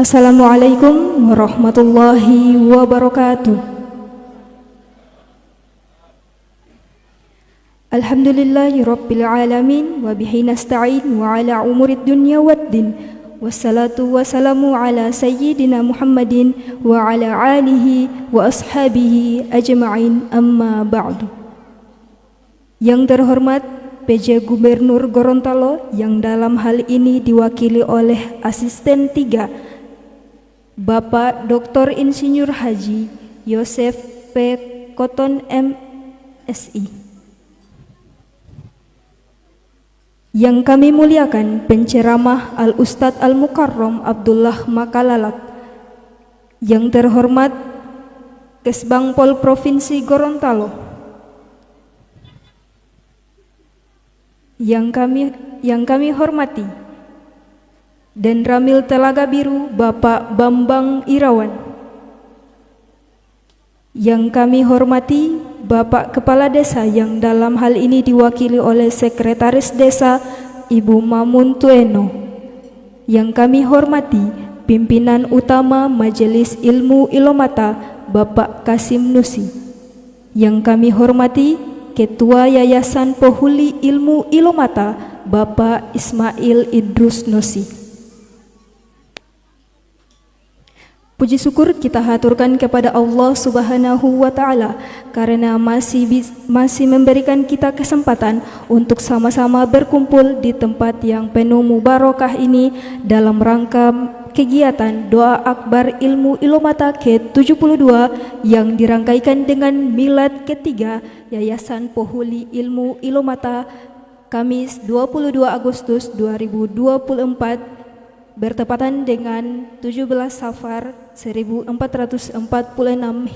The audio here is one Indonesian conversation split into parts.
Assalamualaikum warahmatullahi wabarakatuh. Alhamdulillahi rabbil alamin wa bihi nasta'in wa ala umurid dunya waddin. Wassalatu wassalamu ala sayyidina Muhammadin wa ala alihi wa ashabihi ajma'in, amma ba'du. Yang terhormat PJ Gubernur Gorontalo yang dalam hal ini diwakili oleh Asisten 3 Bapak Dr. Insinyur Haji Yosef P. Koton MSI. Yang kami muliakan penceramah Al-Ustadz Al-Mukarram Abdullah Makalalat. Yang terhormat Kesbangpol Provinsi Gorontalo. Yang kami hormati dan Ramil Telaga Biru Bapak Bambang Irawan. Yang kami hormati Bapak Kepala Desa yang dalam hal ini diwakili oleh Sekretaris Desa Ibu Mamun Tueno. Yang kami hormati Pimpinan Utama Majelis Ilmu Ilomata Bapak Kasim Nusi. Yang kami hormati Ketua Yayasan Pohuli Ilmu Ilomata Bapak Ismail Idrus Nusi. Puji syukur kita haturkan kepada Allah Subhanahu wa Ta'ala karena masih memberikan kita kesempatan untuk sama-sama berkumpul di tempat yang penuh mubarakah ini dalam rangka kegiatan Doa Akbar Ilmu Ilomata ke-72 yang dirangkaikan dengan milad ketiga Yayasan Pohuli Ilmu Ilomata Kamis 22 Agustus 2024 bertepatan dengan 17 Safar 1446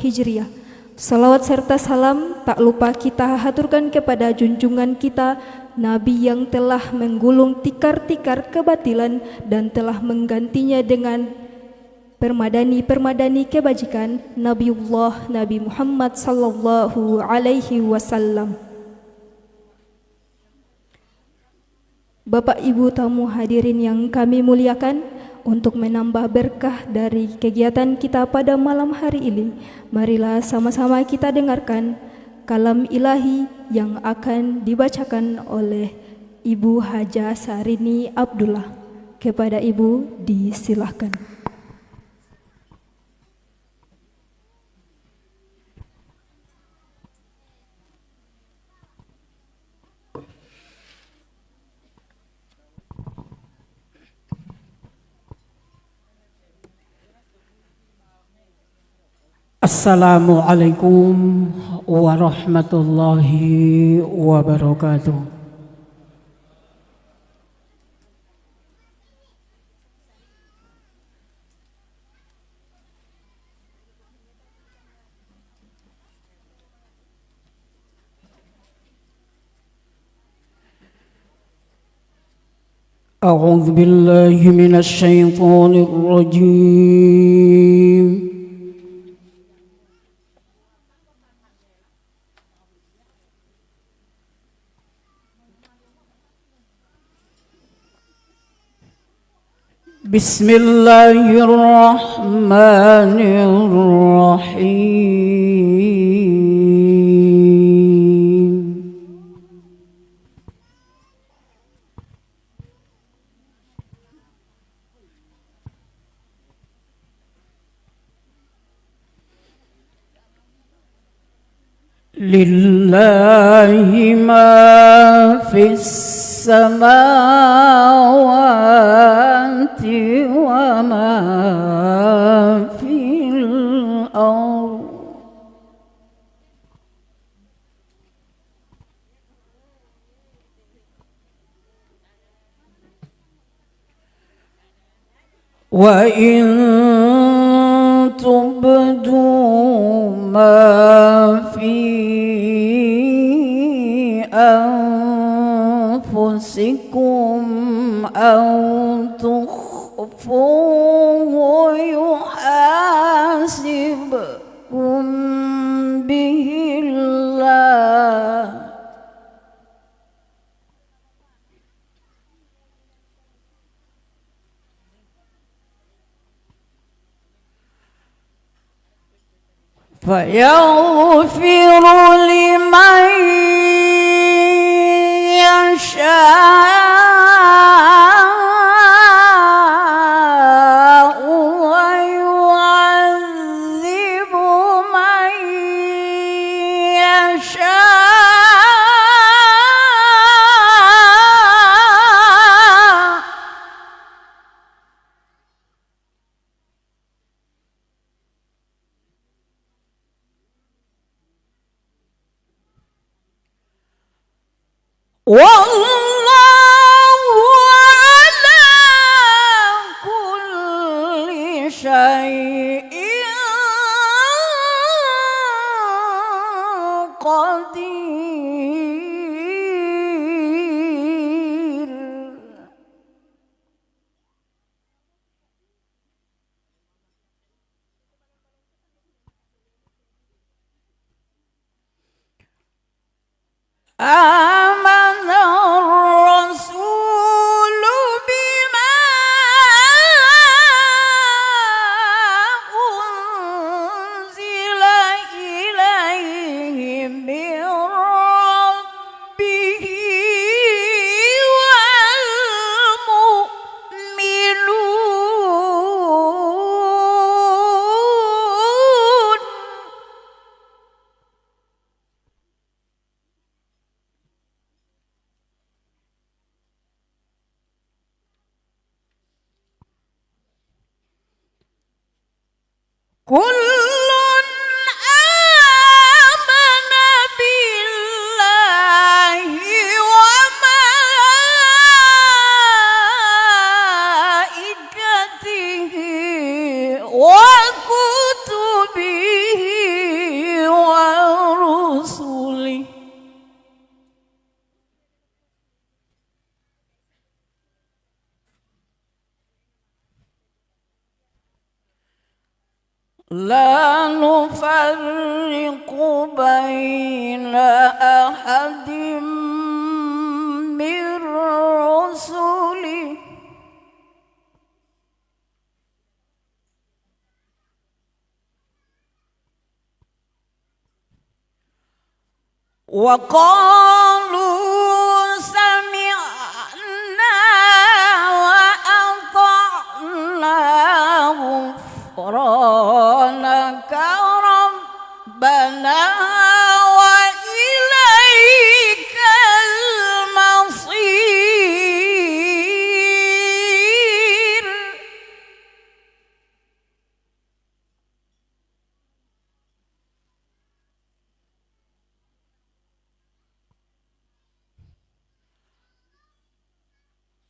Hijriah. Salawat serta salam tak lupa kita haturkan kepada junjungan kita Nabi yang telah menggulung tikar-tikar kebatilan dan telah menggantinya dengan permadani-permadani kebajikan, Nabiullah Nabi Muhammad sallallahu alaihi wasallam. Bapak Ibu tamu hadirin yang kami muliakan, untuk menambah berkah dari kegiatan kita pada malam hari ini, marilah sama-sama kita dengarkan kalam ilahi yang akan dibacakan oleh Ibu Haja Sarini Abdullah. Kepada Ibu disilahkan. Assalamualaikum warahmatullahi wabarakatuh. A'udzu billahi minasy syaithanir rajim. Bismillahirrahmanirrahim. Lillahi ma fis samawati wa ma fil ardh. Wa in tubdu ma fi anfusikum aw tukhfuhu yuhasibkum bihillah. فيغفر لمن يشاء ويعذب من يشاء والله على كل شيء قدير آمن الرسول بما أنزل إليه من ربه والمؤمنون كل آمن بالله وملائكته وكتبه ورسله لا نفرق بين أحد من رسله وقالوا سمعنا وأطعنا غفرانك ربنا وإليك المصير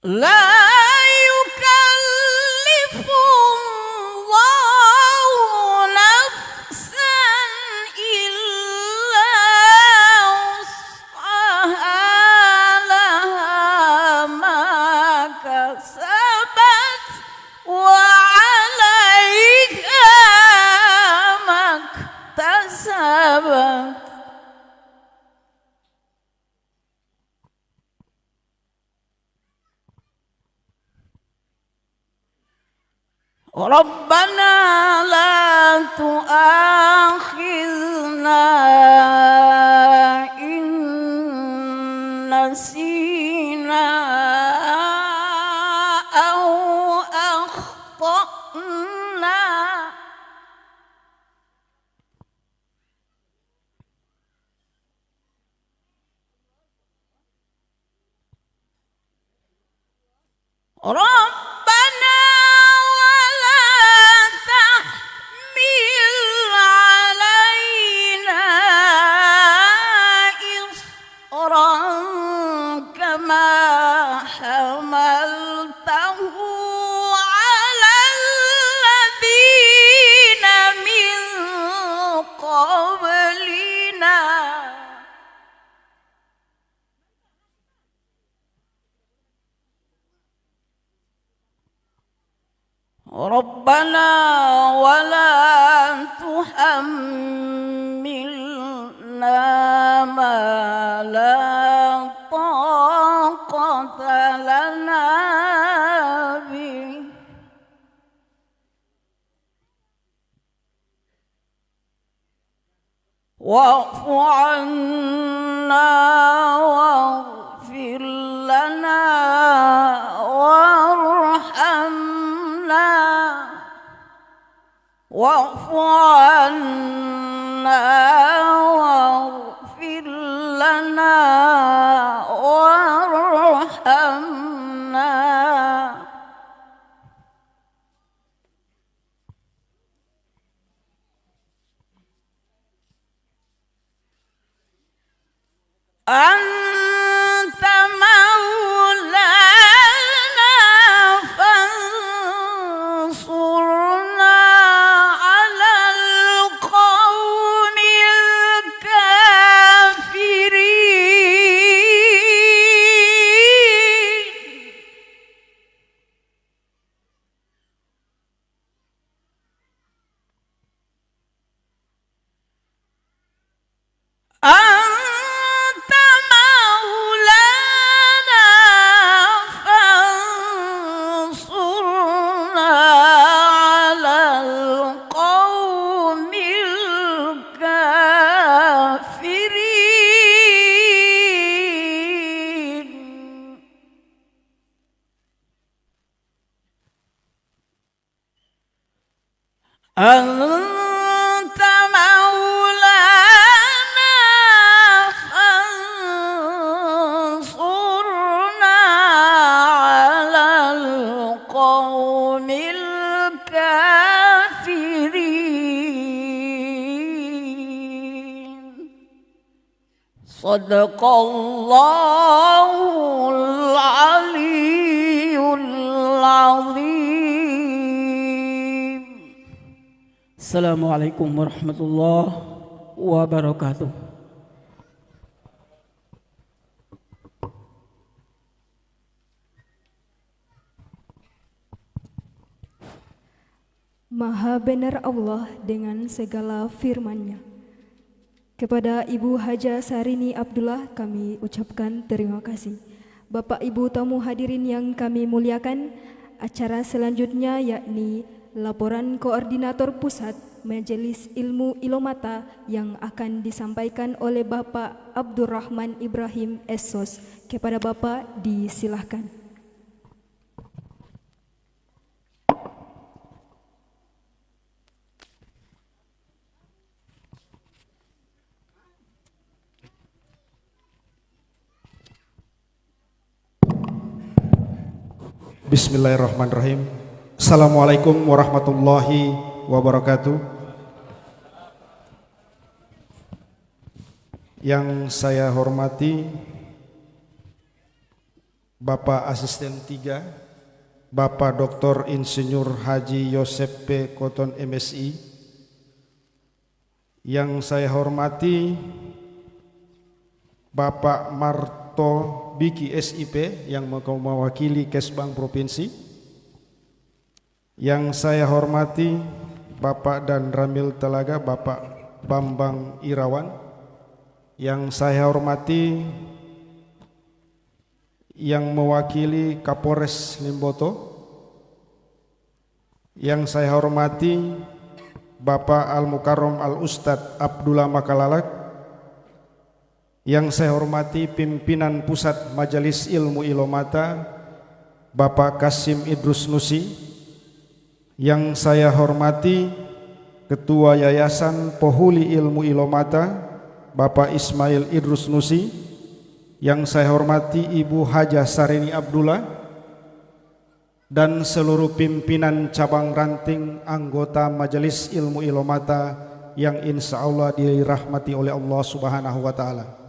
لا يكلف الله نفسا إلا وسعها لها ما كسبت وعليها ما اكتسبت ربنا لا تؤاخذنا إن نسينا أو أخطأنا ربنا ولا تحمل علينا إصرا كما حملته على الذين من قبلنا ربنا ولا تحملنا ما لا طاقة لنا به واعف عنا واغفر لنا وارحمنا واعف عنا واغفر لنا وارحمنا أنت مولانا فانصرنا على القوم الكافرين أنت مولانا فانصرنا على القوم الكافرين أنت مولانا فانصرنا على القوم الكافرين صدق الله العلي العظيم. Assalamualaikum warahmatullahi wabarakatuh. Maha benar Allah dengan segala firman-Nya. Kepada Ibu Haja Sarini Abdullah kami ucapkan terima kasih. Bapak Ibu tamu hadirin yang kami muliakan, acara selanjutnya yakni laporan koordinator pusat Majelis Ilmu Ilomata yang akan disampaikan oleh Bapak Abdurrahman Ibrahim Essos. Kepada Bapak disilahkan. Bismillahirrahmanirrahim. Assalamualaikum warahmatullahi wabarakatuh. Yang saya hormati Bapak Asisten 3, Bapak Dr. Insinyur Haji Yosep P. Koton MSI. Yang saya hormati Bapak Marto Biki SIP yang mewakili Kesbang Provinsi. Yang saya hormati Bapak dan Ramil Telaga, Bapak Bambang Irawan. Yang saya hormati yang mewakili Kapolres Limboto. Yang saya hormati Bapak Al-Mukarrom Al-Ustadz Abdullah Makalalak. Yang saya hormati pimpinan Pusat Majelis Ilmu Ilomata Bapak Kasim Idrus Nusi. Yang saya hormati Ketua Yayasan Pohuli Ilmu Ilomata Bapak Ismail Idrus Nusi. Yang saya hormati Ibu Haja Sarini Abdullah dan seluruh pimpinan cabang ranting anggota Majelis Ilmu Ilomata yang insya Allah dirahmati oleh Allah Subhanahu wa Ta'ala.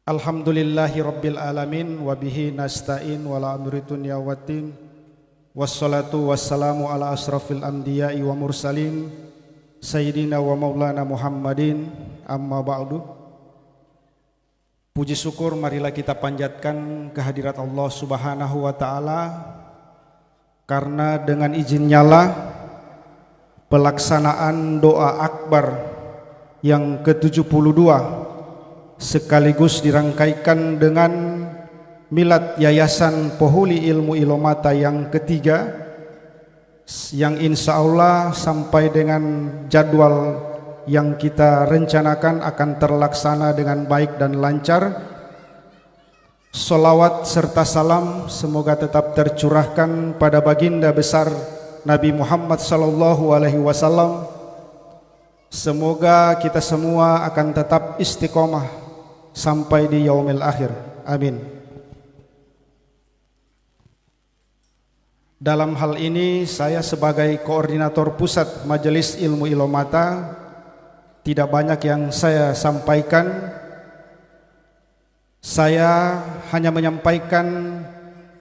Alhamdulillahi Rabbil Alamin, wabihi nasta'in wala amritun yawatin, wassalatu wassalamu ala asrafil anbiya'i wa mursalin, Sayyidina wa maulana Muhammadin, amma ba'du. Puji syukur marilah kita panjatkan kehadirat Allah Subhanahu wa Ta'ala, karena dengan izinnya lah pelaksanaan doa akbar yang ke-72 sekaligus dirangkaikan dengan milad Yayasan Pohuli Ilmu Ilomata yang ketiga yang insya Allah sampai dengan jadwal yang kita rencanakan akan terlaksana dengan baik dan lancar. Salawat serta salam semoga tetap tercurahkan pada baginda besar Nabi Muhammad sallallahu alaihi wasallam. Semoga kita semua akan tetap istiqomah sampai di yaumil akhir. Amin. Dalam hal ini saya sebagai koordinator pusat Majelis Ilmu Ilomata tidak banyak yang saya sampaikan. Saya hanya menyampaikan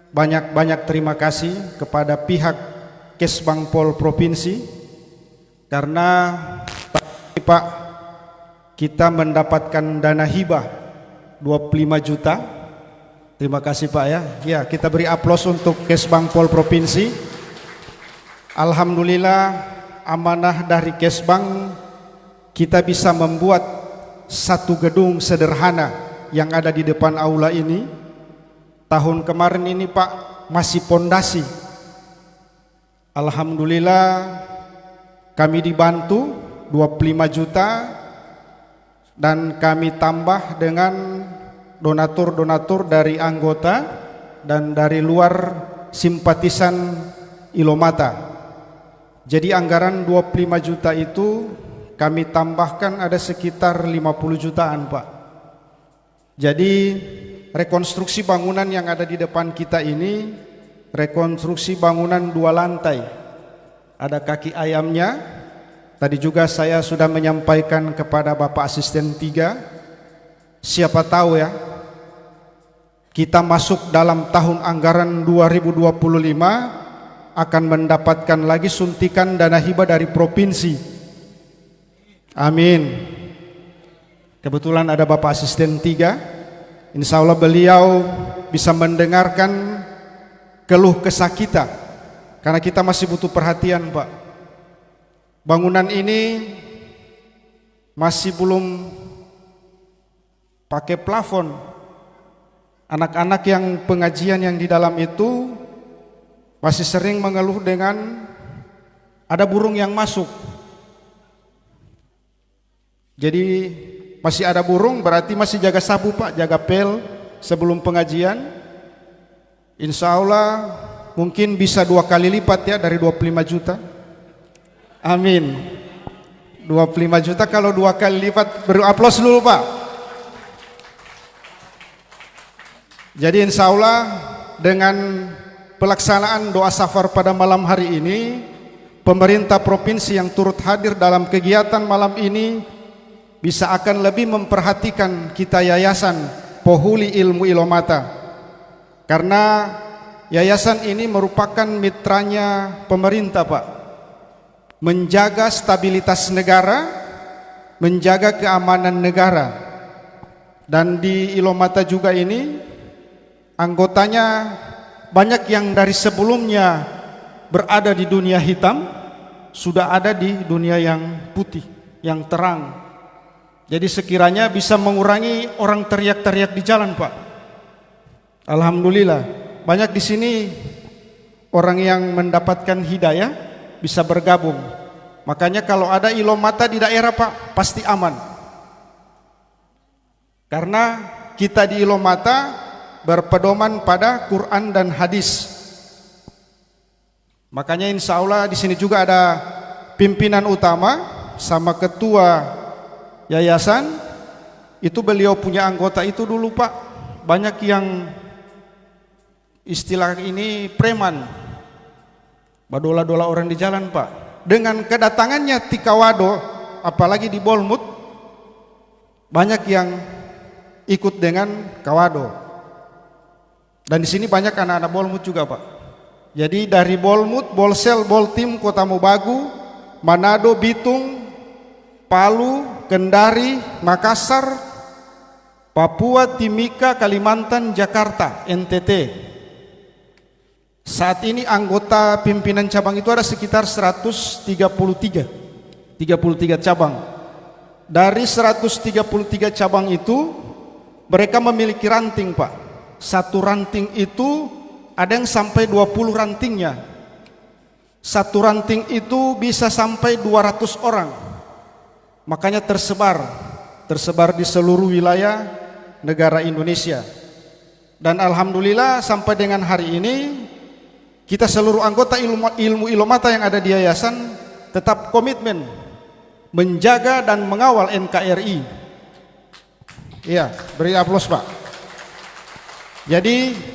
banyak-banyak terima kasih kepada pihak Kesbangpol Provinsi karena Pak kita mendapatkan dana hibah 25 juta. Terima kasih Pak ya. Ya, kita beri aplaus untuk Kesbangpol Provinsi. Alhamdulillah amanah dari Kesbang kita bisa membuat satu gedung sederhana yang ada di depan aula ini. Tahun kemarin ini Pak masih pondasi. Alhamdulillah kami dibantu 25 juta dan kami tambah dengan donatur-donatur dari anggota dan dari luar simpatisan Ilomata. Jadi anggaran 25 juta itu kami tambahkan ada sekitar 50 jutaan Pak. Jadi rekonstruksi bangunan yang ada di depan kita ini rekonstruksi bangunan 2 lantai. Ada kaki ayamnya. Tadi juga saya sudah menyampaikan kepada Bapak Asisten 3. Siapa tahu ya, kita masuk dalam tahun anggaran 2025 akan mendapatkan lagi suntikan dana hibah dari provinsi. Amin. Kebetulan ada Bapak Asisten 3. Insya Allah beliau bisa mendengarkan keluh kesah kita, karena kita masih butuh perhatian Pak. Bangunan ini masih belum pakai plafon. Anak-anak yang pengajian yang di dalam itu masih sering mengeluh dengan ada burung yang masuk. Jadi masih ada burung, berarti masih jaga sabu Pak, jaga pel sebelum pengajian. Insya Allah mungkin bisa 2 kali lipat ya dari 25 juta. Amin. 25 juta kalau 2 kali lipat, beri aplaus dulu Pak. Jadi insya Allah dengan pelaksanaan doa safar pada malam hari ini, pemerintah provinsi yang turut hadir dalam kegiatan malam ini bisa akan lebih memperhatikan kita Yayasan Pohuli Ilmu Ilomata, karena yayasan ini merupakan mitranya pemerintah Pak, menjaga stabilitas negara, menjaga keamanan negara. Dan di Ilomata juga ini anggotanya banyak yang dari sebelumnya berada di dunia hitam sudah ada di dunia yang putih, yang terang. Jadi sekiranya bisa mengurangi orang teriak-teriak di jalan Pak. Alhamdulillah banyak di sini orang yang mendapatkan hidayah bisa bergabung. Makanya kalau ada Ilomata di daerah Pak pasti aman. Karena kita di Ilomata berpedoman pada Quran dan hadis. Makanya insya Allah di sini juga ada pimpinan utama sama ketua yayasan. Itu beliau punya anggota itu dulu Pak, banyak yang istilah ini preman, badola-dola orang di jalan Pak. Dengan kedatangannya Tikawado, apalagi di Bolmut, banyak yang ikut dengan Kawado. Dan di sini banyak anak-anak Bolmut juga Pak. Jadi dari Bolmut, Bolsel, Boltim, Kota Mobagu, Manado, Bitung, Palu, Kendari, Makassar, Papua, Timika, Kalimantan, Jakarta, NTT. Saat ini anggota pimpinan cabang itu ada sekitar 133 cabang. Dari 133 cabang itu mereka memiliki ranting Pak. Satu ranting itu ada yang sampai 20 rantingnya. Satu ranting itu bisa sampai 200 orang. Makanya tersebar di seluruh wilayah negara Indonesia. Dan alhamdulillah sampai dengan hari ini kita seluruh anggota ilmu Ilomata yang ada di yayasan tetap komitmen menjaga dan mengawal NKRI. Iya, beri aplaus Pak. Jadi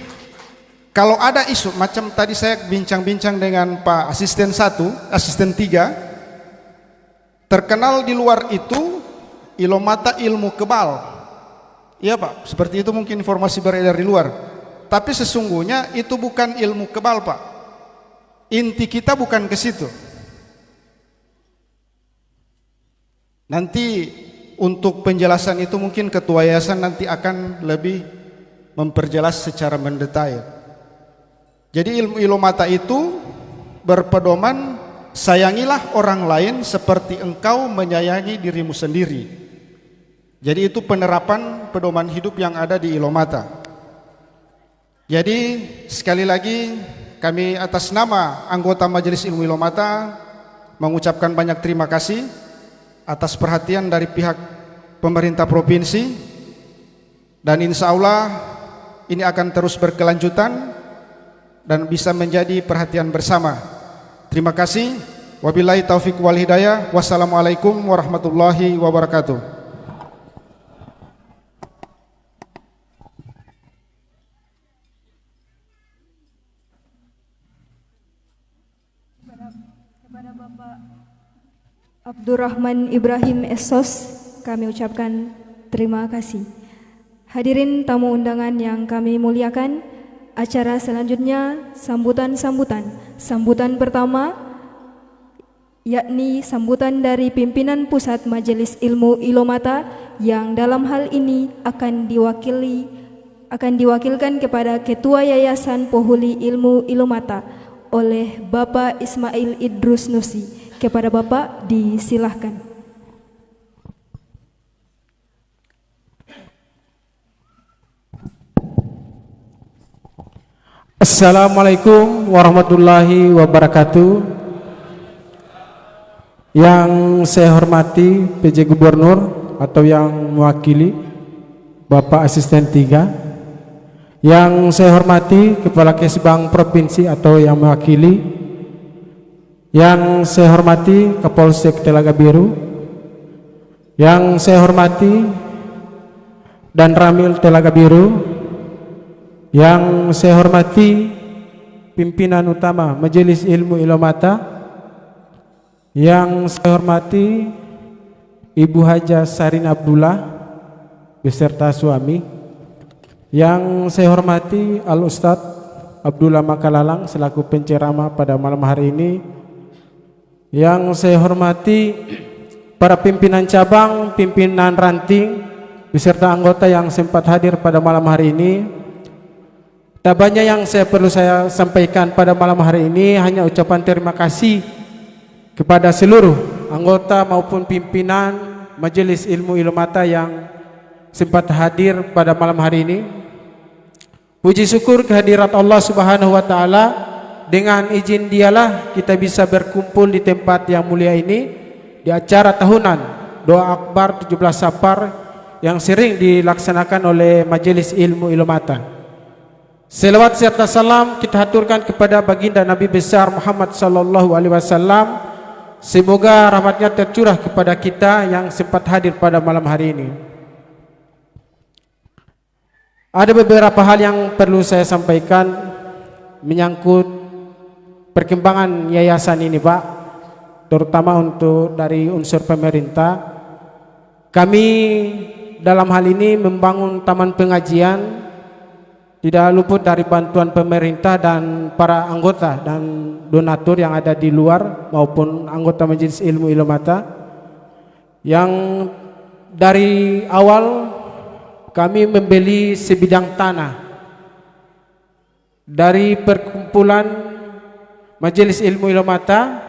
kalau ada isu macam tadi saya bincang-bincang dengan Pak Asisten 1, Asisten 3, terkenal di luar itu Ilomata ilmu kebal. Iya Pak, seperti itu mungkin informasi beredar di luar. Tapi sesungguhnya itu bukan ilmu kebal Pak. Inti kita bukan ke situ. Nanti untuk penjelasan itu mungkin ketua yayasan nanti akan lebih memperjelas secara mendetail. Jadi ilmu Ilomata itu berpedoman sayangilah orang lain seperti engkau menyayangi dirimu sendiri. Jadi itu penerapan pedoman hidup yang ada di Ilomata. Jadi sekali lagi kami atas nama anggota Majelis Ilmu Ilomata mengucapkan banyak terima kasih atas perhatian dari pihak pemerintah provinsi, dan insya Allah ini akan terus berkelanjutan dan bisa menjadi perhatian bersama. Terima kasih. Wabillahi taufiq wal hidayah. Wassalamualaikum warahmatullahi wabarakatuh. Kepada Bapak Abdurrahman Ibrahim Esos kami ucapkan terima kasih. Hadirin tamu undangan yang kami muliakan, acara selanjutnya sambutan pertama yakni sambutan dari pimpinan pusat Majelis Ilmu Ilomata yang dalam hal ini akan diwakilkan kepada Ketua Yayasan Pohuli Ilmu Ilomata oleh Bapak Ismail Idrus Nusi. Kepada Bapak disilahkan. Assalamualaikum warahmatullahi wabarakatuh. Yang saya hormati PJ Gubernur atau yang mewakili Bapak Asisten 3, yang saya hormati Kepala Kesbang Provinsi atau yang mewakili, yang saya hormati Kapolsek Telaga Biru, yang saya hormati Dan Ramil Telaga Biru, yang saya hormati pimpinan utama Majelis Ilmu Ilomata, yang saya hormati Ibu Haja Sarin Abdullah beserta suami, yang saya hormati Al Ustadz Abdullah Makalalang selaku penceramah pada malam hari ini, yang saya hormati para pimpinan cabang, pimpinan ranting beserta anggota yang sempat hadir pada malam hari ini. Tak banyak yang perlu saya sampaikan pada malam hari ini, hanya ucapan terima kasih kepada seluruh anggota maupun pimpinan Majelis Ilmu Ilomata yang sempat hadir pada malam hari ini. Puji syukur kehadirat Allah Subhanahu wa taala, dengan izin Dialah kita bisa berkumpul di tempat yang mulia ini di acara tahunan Doa Akbar 17 Safar yang sering dilaksanakan oleh Majelis Ilmu Ilomata. Selawat serta salam kita haturkan kepada baginda Nabi besar Muhammad sallallahu alaihi wasallam. Semoga rahmatnya tercurah kepada kita yang sempat hadir pada malam hari ini. Ada beberapa hal yang perlu saya sampaikan menyangkut perkembangan yayasan ini Pak, terutama untuk dari unsur pemerintah. Kami dalam hal ini membangun taman pengajian, tidak luput dari bantuan pemerintah dan para anggota dan donatur yang ada di luar maupun anggota Majelis Ilmu Ilomata, yang dari awal kami membeli sebidang tanah dari perkumpulan Majelis Ilmu Ilomata.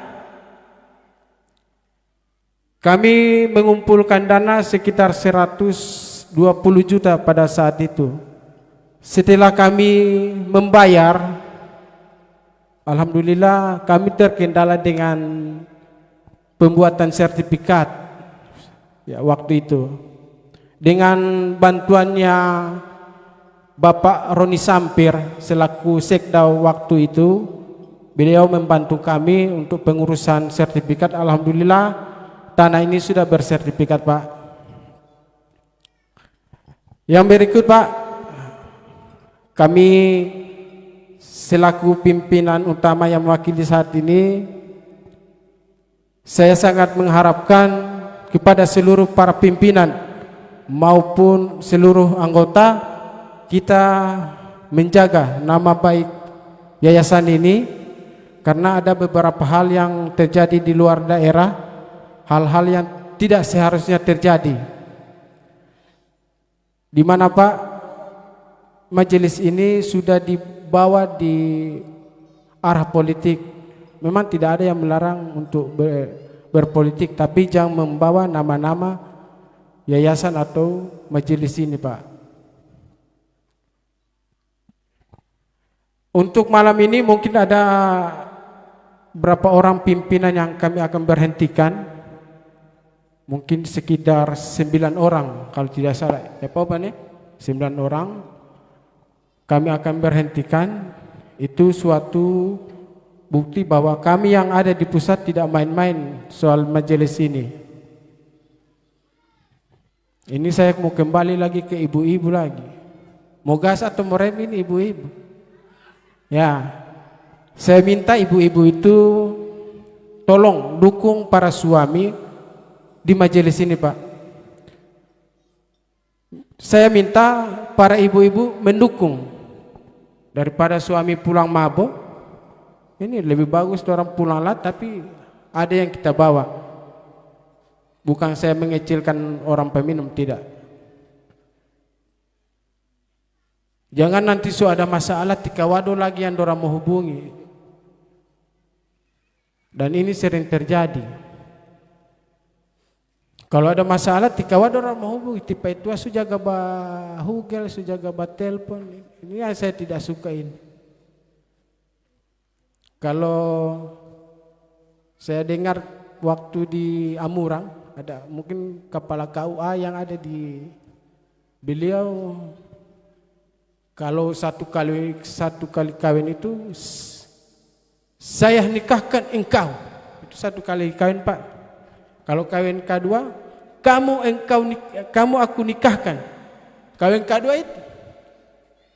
Kami mengumpulkan dana sekitar 120 juta pada saat itu. Setelah kami membayar, alhamdulillah kami terkendala dengan pembuatan sertifikat ya waktu itu. Dengan bantuannya Bapak Roni Sampir selaku sekda waktu itu, beliau membantu kami untuk pengurusan sertifikat. Alhamdulillah tanah ini sudah bersertifikat, Pak. Yang berikut, Pak, kami selaku pimpinan utama yang mewakili saat ini, saya sangat mengharapkan kepada seluruh para pimpinan maupun seluruh anggota, kita menjaga nama baik yayasan ini, karena ada beberapa hal yang terjadi di luar daerah, hal-hal yang tidak seharusnya terjadi, di mana Pak, majelis ini sudah dibawa di arah politik. Memang tidak ada yang melarang untuk berpolitik, tapi jangan membawa nama-nama yayasan atau majelis ini, Pak. Untuk malam ini mungkin ada berapa orang pimpinan yang kami akan berhentikan. Mungkin sekitar 9 orang kalau tidak salah. Ya Pak nih? 9 orang kami akan berhentikan. Itu suatu bukti bahwa kami yang ada di pusat tidak main-main soal majelis ini. Ini saya mau kembali lagi ke ibu-ibu lagi. Mau gas atau mau rem ini ibu-ibu? Ya, saya minta ibu-ibu itu tolong dukung para suami di majelis ini, Pak. Saya minta para ibu-ibu mendukung. Daripada suami pulang mabuk, ini lebih bagus orang pulang lat tapi ada yang kita bawa. Bukan saya mengecilkan orang peminum, tidak. Jangan nanti ada masalah tika wado lagi yang orang mau hubungi. Dan ini sering terjadi. Kalau ada masalah tika wado orang mau hubungi, tipe itu su jaga bahugel, su jaga telepon. Ini yang saya tidak suka ini. Kalau saya dengar waktu di Amurang, ada mungkin kepala KUA yang ada di beliau, kalau satu kali kawin itu saya nikahkan engkau, itu satu kali kawin, Pak. Kalau kawin kedua, kamu aku nikahkan. Kawin kedua itu,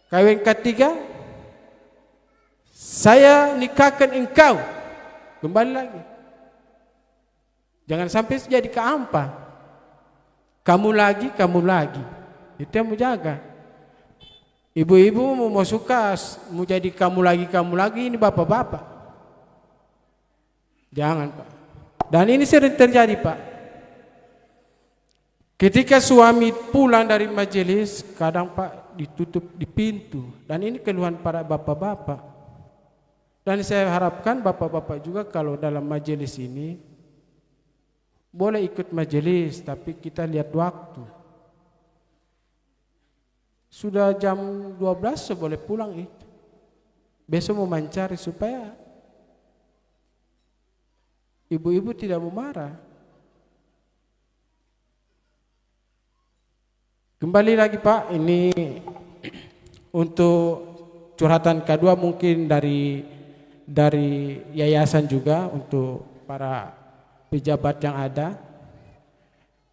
kawin ketiga, saya nikahkan engkau. Kembali lagi. Jangan sampai jadi keampa. Kamu lagi. Itu yang mau jaga. Ibu-ibu mau suka mau jadi kamu lagi, ini bapak-bapak. Jangan, Pak. Dan ini sering terjadi, Pak. Ketika suami pulang dari majelis, kadang Pak ditutup di pintu. Dan ini keluhan para bapak-bapak. Dan saya harapkan bapak-bapak juga kalau dalam majelis ini boleh ikut majelis, tapi kita lihat waktu. Sudah jam 12 boleh pulang itu. Besok mau mencari supaya ibu-ibu tidak mau marah. Kembali lagi, Pak, ini untuk curhatan kedua mungkin dari yayasan juga untuk para pejabat yang ada.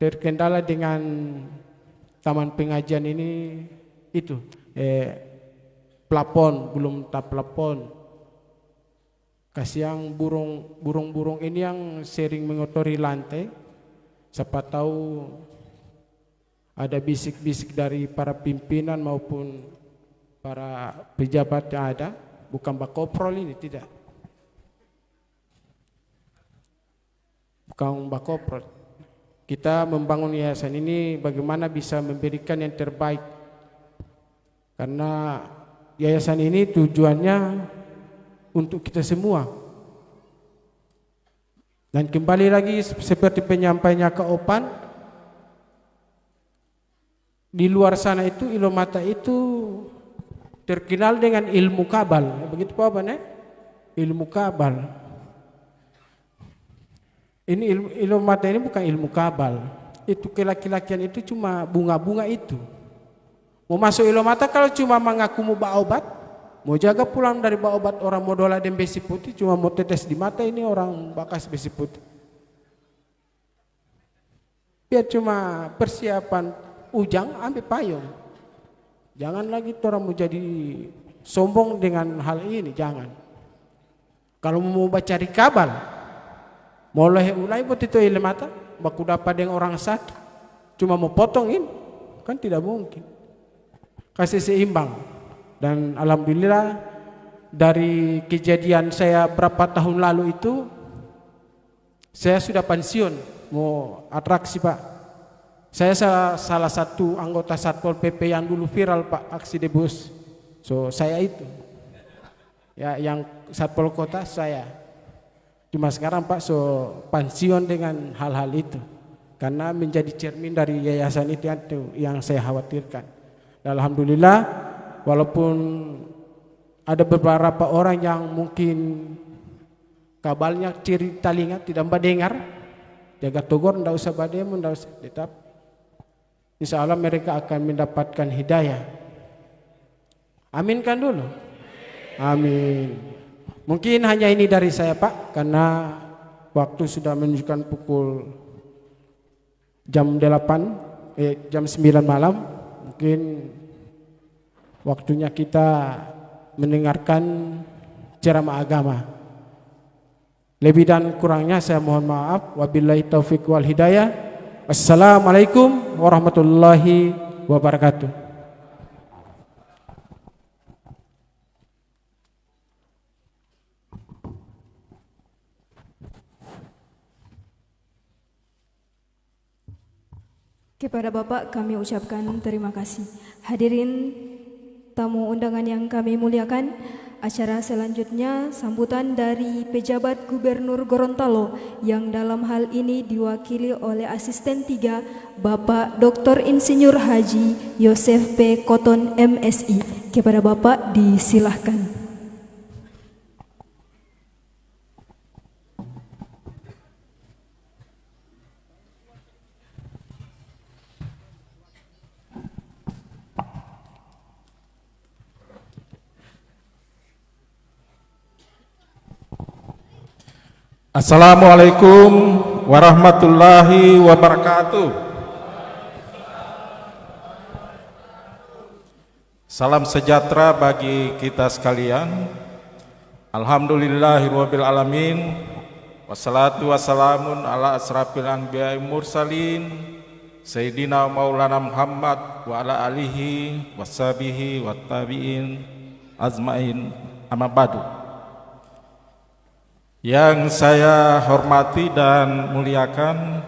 Terkendala dengan taman pengajian ini itu plafon belum tak plafon. Kasihan burung-burung ini yang sering mengotori lantai. Siapa tahu ada bisik-bisik dari para pimpinan maupun para pejabat yang ada, bukan bakoprol ini, tidak. Bukan bakoprol. Kita membangun yayasan ini bagaimana bisa memberikan yang terbaik. Karena yayasan ini tujuannya untuk kita semua. Dan kembali lagi seperti penyampaiannya Kak Opan, di luar sana itu Ilomata itu terkenal dengan ilmu kabal. Begitu Pak Opan, ilmu kabal. Ini ilmu mata ini bukan ilmu kabal. Itu kelaki-lakian itu cuma bunga-bunga itu. Mau masuk ilmu mata kalau cuma mengaku mau bawa obat, mau jaga pulang dari bawa obat orang mau dola dan besi putih, cuma mau tetes di mata ini orang bakas besi putih. Biar cuma persiapan ujang ambil payung. Jangan lagi orang mau jadi sombong dengan hal ini, jangan. Kalau mau cari kabal, mau ulai buat itu ilmu mata, baku dapat dengan orang sakit, cuma mau potongin, kan tidak mungkin. Kasih seimbang. Dan alhamdulillah dari kejadian saya berapa tahun lalu itu, saya sudah pensiun, mau atraksi Pak. Saya salah satu anggota Satpol PP yang dulu viral Pak, aksi debus. So saya itu, ya yang Satpol Kota saya. Cuma sekarang Pak so pensiun dengan hal-hal itu, karena menjadi cermin dari yayasan itu yang saya khawatirkan. Dan alhamdulillah walaupun ada beberapa orang yang mungkin kabalnya ciri telinga tidak mendengar, jaga togor tidak usah bademu, tidak usah tetap. Insya Allah mereka akan mendapatkan hidayah. Aminkan dulu. Amin. Mungkin hanya ini dari saya Pak, karena waktu sudah menunjukkan pukul jam 9 malam. Mungkin waktunya kita mendengarkan ceramah agama. Lebih dan kurangnya saya mohon maaf. Wabillahi taufiq wal hidayah. Assalamualaikum warahmatullahi wabarakatuh. Kepada Bapak kami ucapkan terima kasih. Hadirin tamu undangan yang kami muliakan, acara selanjutnya sambutan dari pejabat Gubernur Gorontalo yang dalam hal ini diwakili oleh Asisten 3 Bapak Dr. Insinyur Haji Yosef P. Koton MSI. Kepada Bapak disilahkan. Assalamualaikum warahmatullahi wabarakatuh. Salam sejahtera bagi kita sekalian. Alhamdulillahirabbil alamin. Wassalatu wassalamun ala asrafil anbiya'i mursalin Sayyidina Maulana Muhammad wa ala alihi washabihi wattabi'in azmain amma ba'du. Yang saya hormati dan muliakan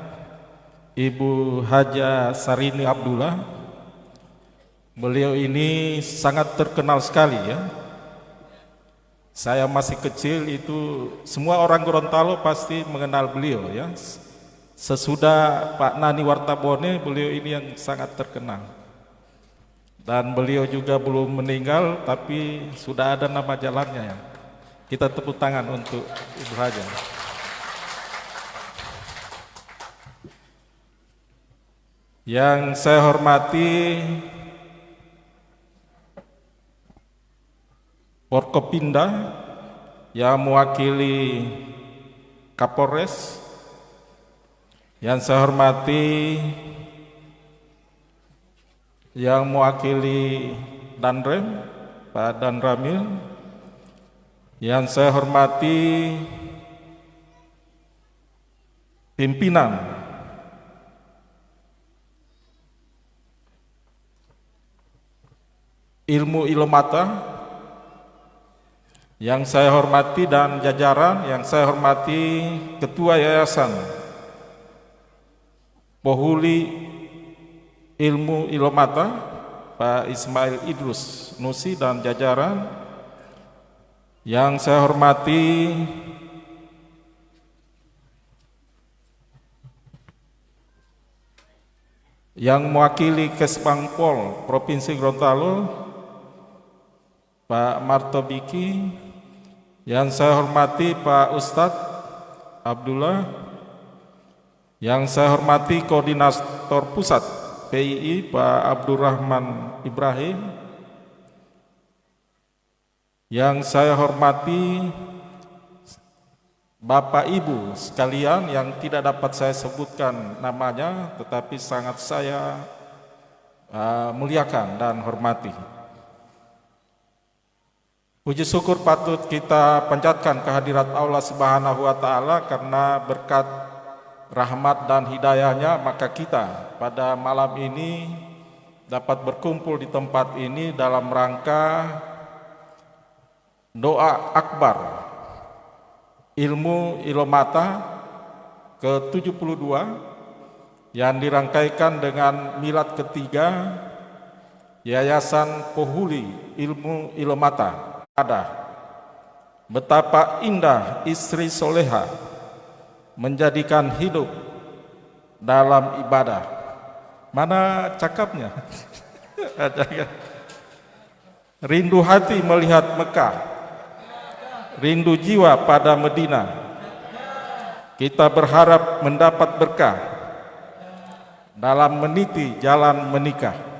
Ibu Haja Sarini Abdullah. Beliau ini sangat terkenal sekali ya. Saya masih kecil itu semua orang Gorontalo pasti mengenal beliau ya. Sesudah Pak Nani Wartabone, beliau ini yang sangat terkenal. Dan beliau juga belum meninggal tapi sudah ada nama jalannya ya. Kita tepuk tangan untuk Ibu Haja. Yang saya hormati Forkopimda yang mewakili Kapolres. Yang saya hormati yang mewakili Danrem, Pak Danramil. Yang saya hormati pimpinan Ilmu Ilomata, yang saya hormati dan jajaran, yang saya hormati Ketua Yayasan Pohuli Ilmu Ilomata Pak Ismail Idrus Nusi dan jajaran. Yang saya hormati yang mewakili Kesbangpol Provinsi Gorontalo Pak Marto Biki, Yang saya hormati Pak Ustadz Abdullah, yang saya hormati Koordinator Pusat PII Pak Abdurrahman Ibrahim, yang saya hormati Bapak Ibu sekalian yang tidak dapat saya sebutkan namanya, tetapi sangat saya muliakan dan hormati. Puji syukur patut kita panjatkan kehadirat Allah Subhanahu wa Ta'ala, karena berkat rahmat dan hidayahnya maka kita pada malam ini dapat berkumpul di tempat ini dalam rangka doa akbar ilmu Ilomata ke-72 yang dirangkaikan dengan milad ketiga Yayasan Pohuli Ilmu Ilomata. Ada betapa indah istri soleha menjadikan hidup dalam ibadah. Mana cakapnya? Rindu hati melihat Mekah, rindu jiwa pada Medina. Kita berharap mendapat berkah dalam meniti jalan menikah.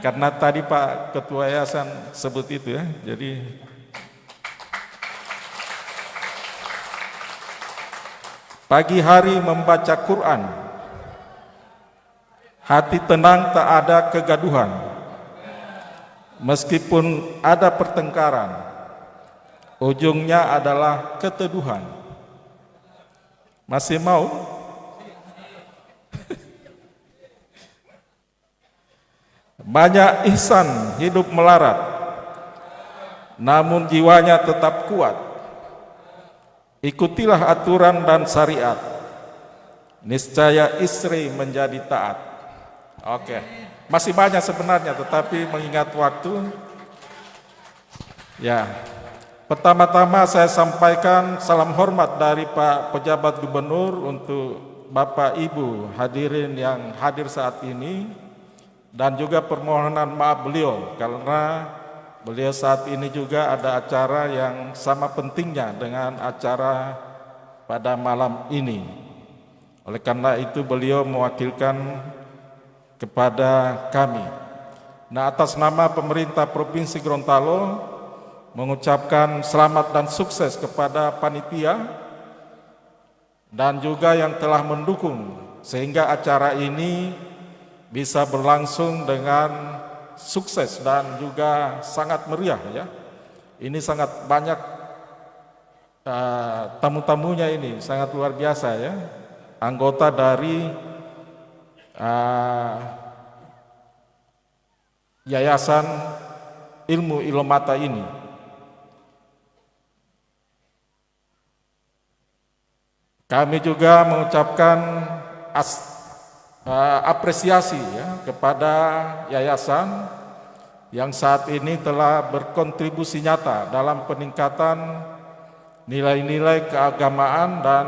Karena tadi Pak Ketua Yayasan sebut itu ya, jadi pagi hari membaca Quran, hati tenang tak ada kegaduhan, meskipun ada pertengkaran, ujungnya adalah keteduhan. Masih mau? Banyak ihsan hidup melarat, namun jiwanya tetap kuat. Ikutilah aturan dan syariat, niscaya istri menjadi taat. Oke, masih banyak sebenarnya, tetapi mengingat waktu, ya. Pertama-tama saya sampaikan salam hormat dari Pak Pejabat Gubernur untuk Bapak Ibu hadirin yang hadir saat ini. Dan juga permohonan maaf beliau karena beliau saat ini juga ada acara yang sama pentingnya dengan acara pada malam ini. Oleh karena itu beliau mewakilkan kepada kami. Nah, atas nama pemerintah Provinsi Gorontalo mengucapkan selamat dan sukses kepada panitia dan juga yang telah mendukung sehingga acara ini bisa berlangsung dengan sukses dan juga sangat meriah ya. Ini sangat banyak tamu-tamunya, ini sangat luar biasa ya. Anggota dari Yayasan Ilmu Ilomata ini. Kami juga mengucapkan apresiasi ya kepada yayasan yang saat ini telah berkontribusi nyata dalam peningkatan nilai-nilai keagamaan dan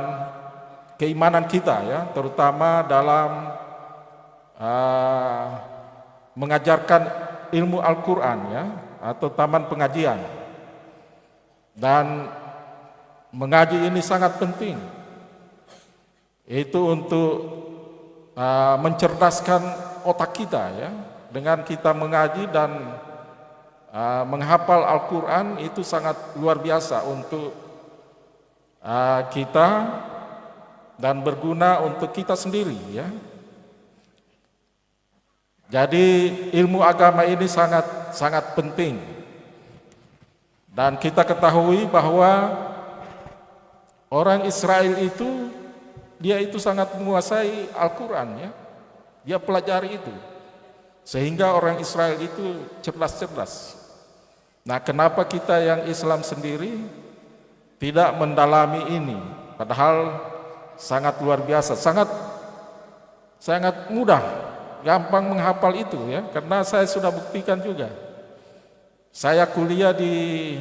keimanan kita ya, terutama dalam mengajarkan ilmu Al-Quran ya, atau taman pengajian. Dan mengaji ini sangat penting, itu untuk mencerdaskan otak kita ya. Dengan kita mengaji dan menghafal Al-Quran itu sangat luar biasa untuk kita dan berguna untuk kita sendiri ya. Jadi ilmu agama ini sangat penting. Dan kita ketahui bahwa orang Israel itu dia itu sangat menguasai Al-Quran ya. Dia pelajari itu. Sehingga orang Israel itu cerdas-cerdas. Nah, kenapa kita yang Islam sendiri tidak mendalami ini? Padahal sangat luar biasa, sangat mudah, gampang menghafal itu ya. Karena saya sudah buktikan juga. Saya kuliah di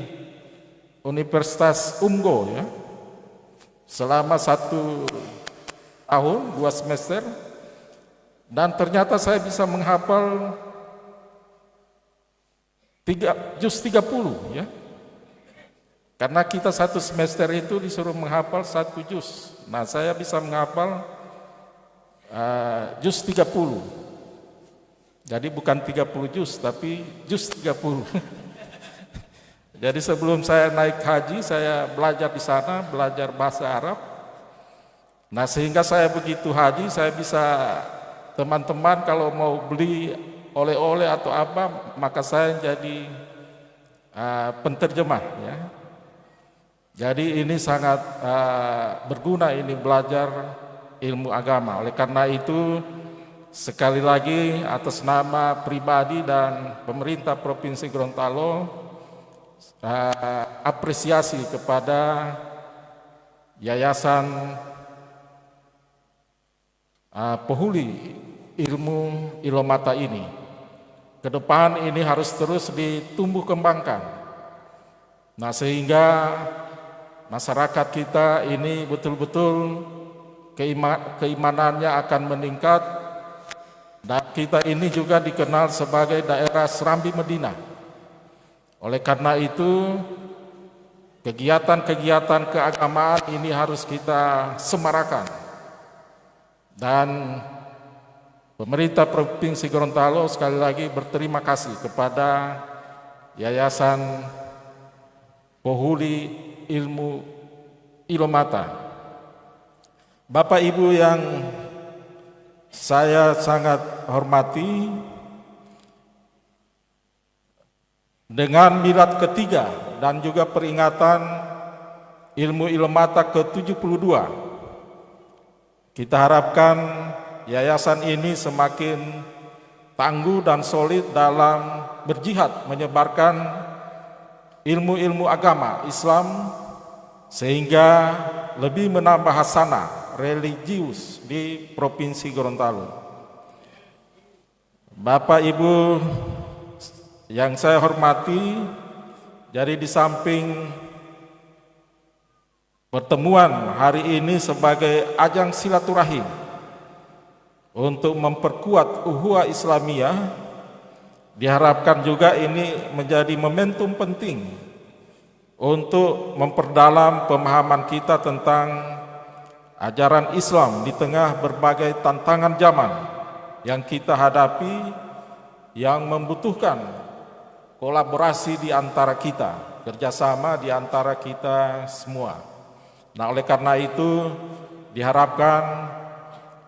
Universitas Unggul ya. Selama 1 tahun, 2 semester, dan ternyata saya bisa menghafal juz 30 ya. Karena kita satu semester itu disuruh menghafal 1 juz. Nah, saya bisa menghafal juz 30. Jadi bukan 30 juz, tapi juz 30. Jadi sebelum saya naik haji, saya belajar di sana, belajar bahasa Arab. Nah, sehingga saya begitu haji, saya bisa, teman-teman kalau mau beli oleh-oleh atau apa, maka saya jadi penterjemah ya. Jadi ini sangat berguna ini belajar ilmu agama. Oleh karena itu, sekali lagi atas nama pribadi dan pemerintah Provinsi Gorontalo, apresiasi kepada Yayasan Pohuli Ilmu Ilomata ini. Ke depan ini harus terus ditumbuh kembangkan. Nah, sehingga masyarakat kita ini betul-betul keimanannya akan meningkat, dan kita ini juga dikenal sebagai daerah Serambi Medina. Oleh karena itu, kegiatan-kegiatan keagamaan ini harus kita semarakan. Dan pemerintah Provinsi Gorontalo sekali lagi berterima kasih kepada Yayasan Pohuli Ilmu Ilomata. Bapak Ibu yang saya sangat hormati, dengan milad ketiga dan juga peringatan Ilmu Ilomata ke-72, kita harapkan yayasan ini semakin tangguh dan solid dalam berjihad menyebarkan ilmu-ilmu agama Islam, sehingga lebih menambah hasanah religius di Provinsi Gorontalo. Bapak Ibu yang saya hormati, jadi di samping pertemuan hari ini sebagai ajang silaturahim untuk memperkuat ukhuwah Islamiyah, diharapkan juga ini menjadi momentum penting untuk memperdalam pemahaman kita tentang ajaran Islam di tengah berbagai tantangan zaman yang kita hadapi, yang membutuhkan kolaborasi di antara kita, kerjasama di antara kita semua. Nah, oleh karena itu diharapkan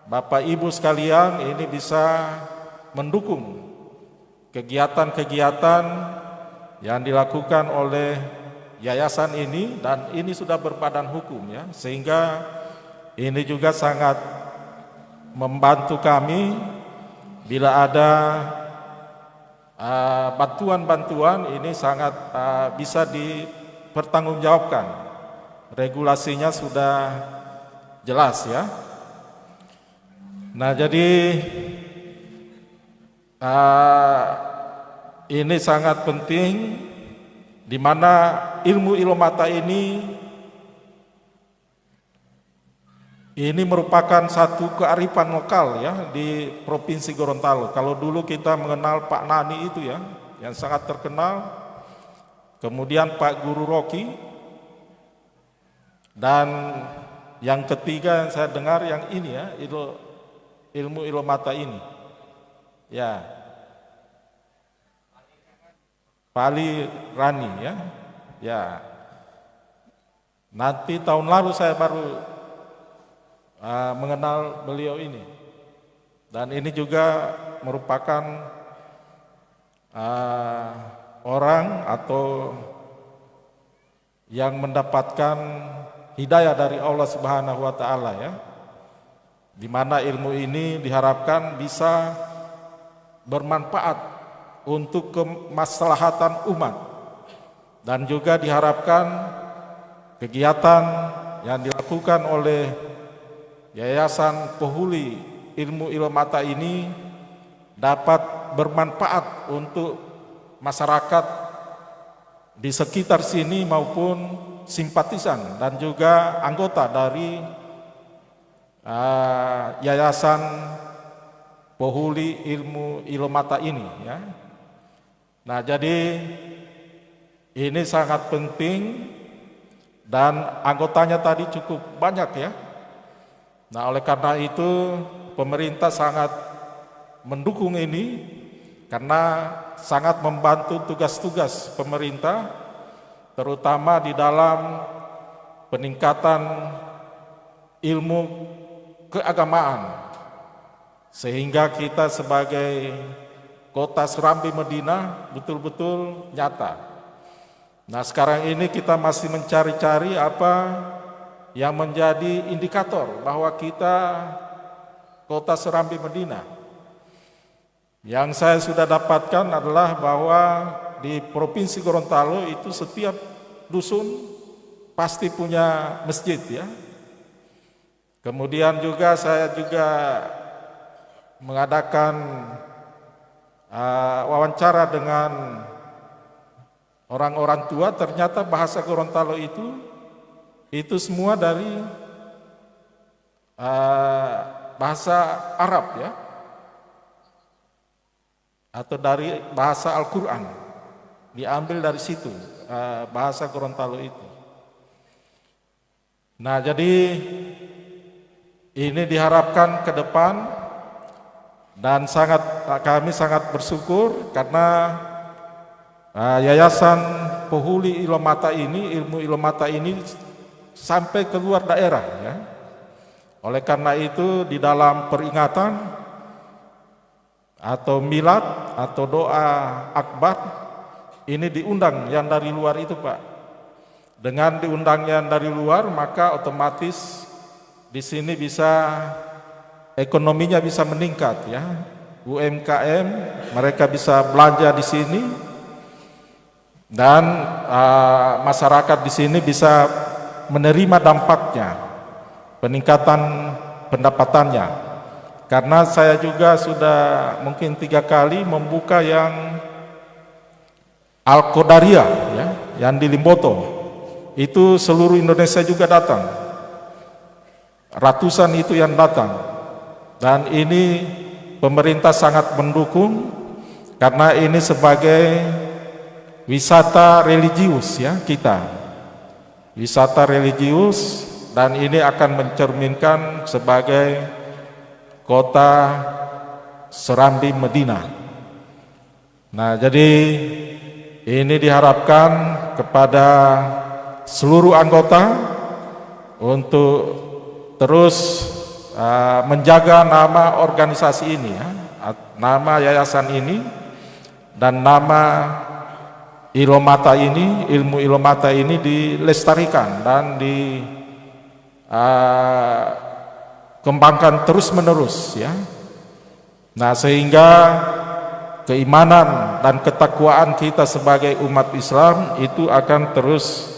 Bapak Ibu sekalian ini bisa mendukung kegiatan-kegiatan yang dilakukan oleh yayasan ini, dan ini sudah berbadan hukum ya, sehingga ini juga sangat membantu kami bila ada bantuan-bantuan, ini sangat bisa dipertanggungjawabkan. Regulasinya sudah jelas ya. Nah, jadi ini sangat penting, di mana ilmu Ilomata ini merupakan satu kearifan lokal ya di Provinsi Gorontalo. Kalau dulu kita mengenal Pak Nani itu ya, yang sangat terkenal, kemudian Pak Guru Roki, dan yang ketiga yang saya dengar yang ini ya, ilmu Ilomata ini ya, Pali Rani ya. Nanti tahun lalu saya baru mengenal beliau ini, dan ini juga merupakan orang atau yang mendapatkan hidayah dari Allah Subhanahu wa taala ya, di mana ilmu ini diharapkan bisa bermanfaat untuk kemaslahatan umat, dan juga diharapkan kegiatan yang dilakukan oleh Yayasan Pohuli Ilmu Ilomata ini dapat bermanfaat untuk masyarakat di sekitar sini maupun simpatisan dan juga anggota dari Yayasan Pohuli Ilmu Ilomata ini ya. Nah, jadi ini sangat penting dan anggotanya tadi cukup banyak ya. Nah, oleh karena itu pemerintah sangat mendukung ini karena sangat membantu tugas-tugas pemerintah, terutama di dalam peningkatan ilmu keagamaan, sehingga kita sebagai kota Serambi Madinah betul-betul nyata. Nah, sekarang ini kita masih mencari-cari apa yang menjadi indikator bahwa kita kota Serambi Madinah. Yang saya sudah dapatkan adalah bahwa di Provinsi Gorontalo itu setiap dusun pasti punya masjid ya. Kemudian juga saya juga mengadakan wawancara dengan orang-orang tua. Ternyata bahasa Gorontalo itu semua dari bahasa Arab ya, atau dari bahasa Al-Quran, diambil dari situ bahasa Gorontalo itu. Nah, jadi ini diharapkan ke depan, dan kami sangat bersyukur karena Yayasan Pohuli Ilomata ini, ilmu Ilomata ini sampai keluar daerah ya. Oleh karena itu di dalam peringatan atau milad atau doa akbar ini diundang yang dari luar itu Pak. Dengan diundangnya dari luar maka otomatis di sini bisa ekonominya bisa meningkat ya. UMKM mereka bisa belanja di sini, dan masyarakat di sini bisa menerima dampaknya, peningkatan pendapatannya. Karena saya juga sudah mungkin 3 kali membuka yang Al-Qadariyah ya, yang di Limboto. Itu seluruh Indonesia juga datang. Ratusan itu yang datang. Dan ini pemerintah sangat mendukung karena ini sebagai wisata religius ya kita. Wisata religius, dan ini akan mencerminkan sebagai kota Serambi Madinah. Nah, jadi ini diharapkan kepada seluruh anggota untuk terus menjaga nama organisasi ini ya, nama yayasan ini, dan nama Ilomata ini, ilmu Ilomata ini dilestarikan dan dikembangkan terus menerus ya. Nah, sehingga keimanan dan ketakwaan kita sebagai umat Islam itu akan terus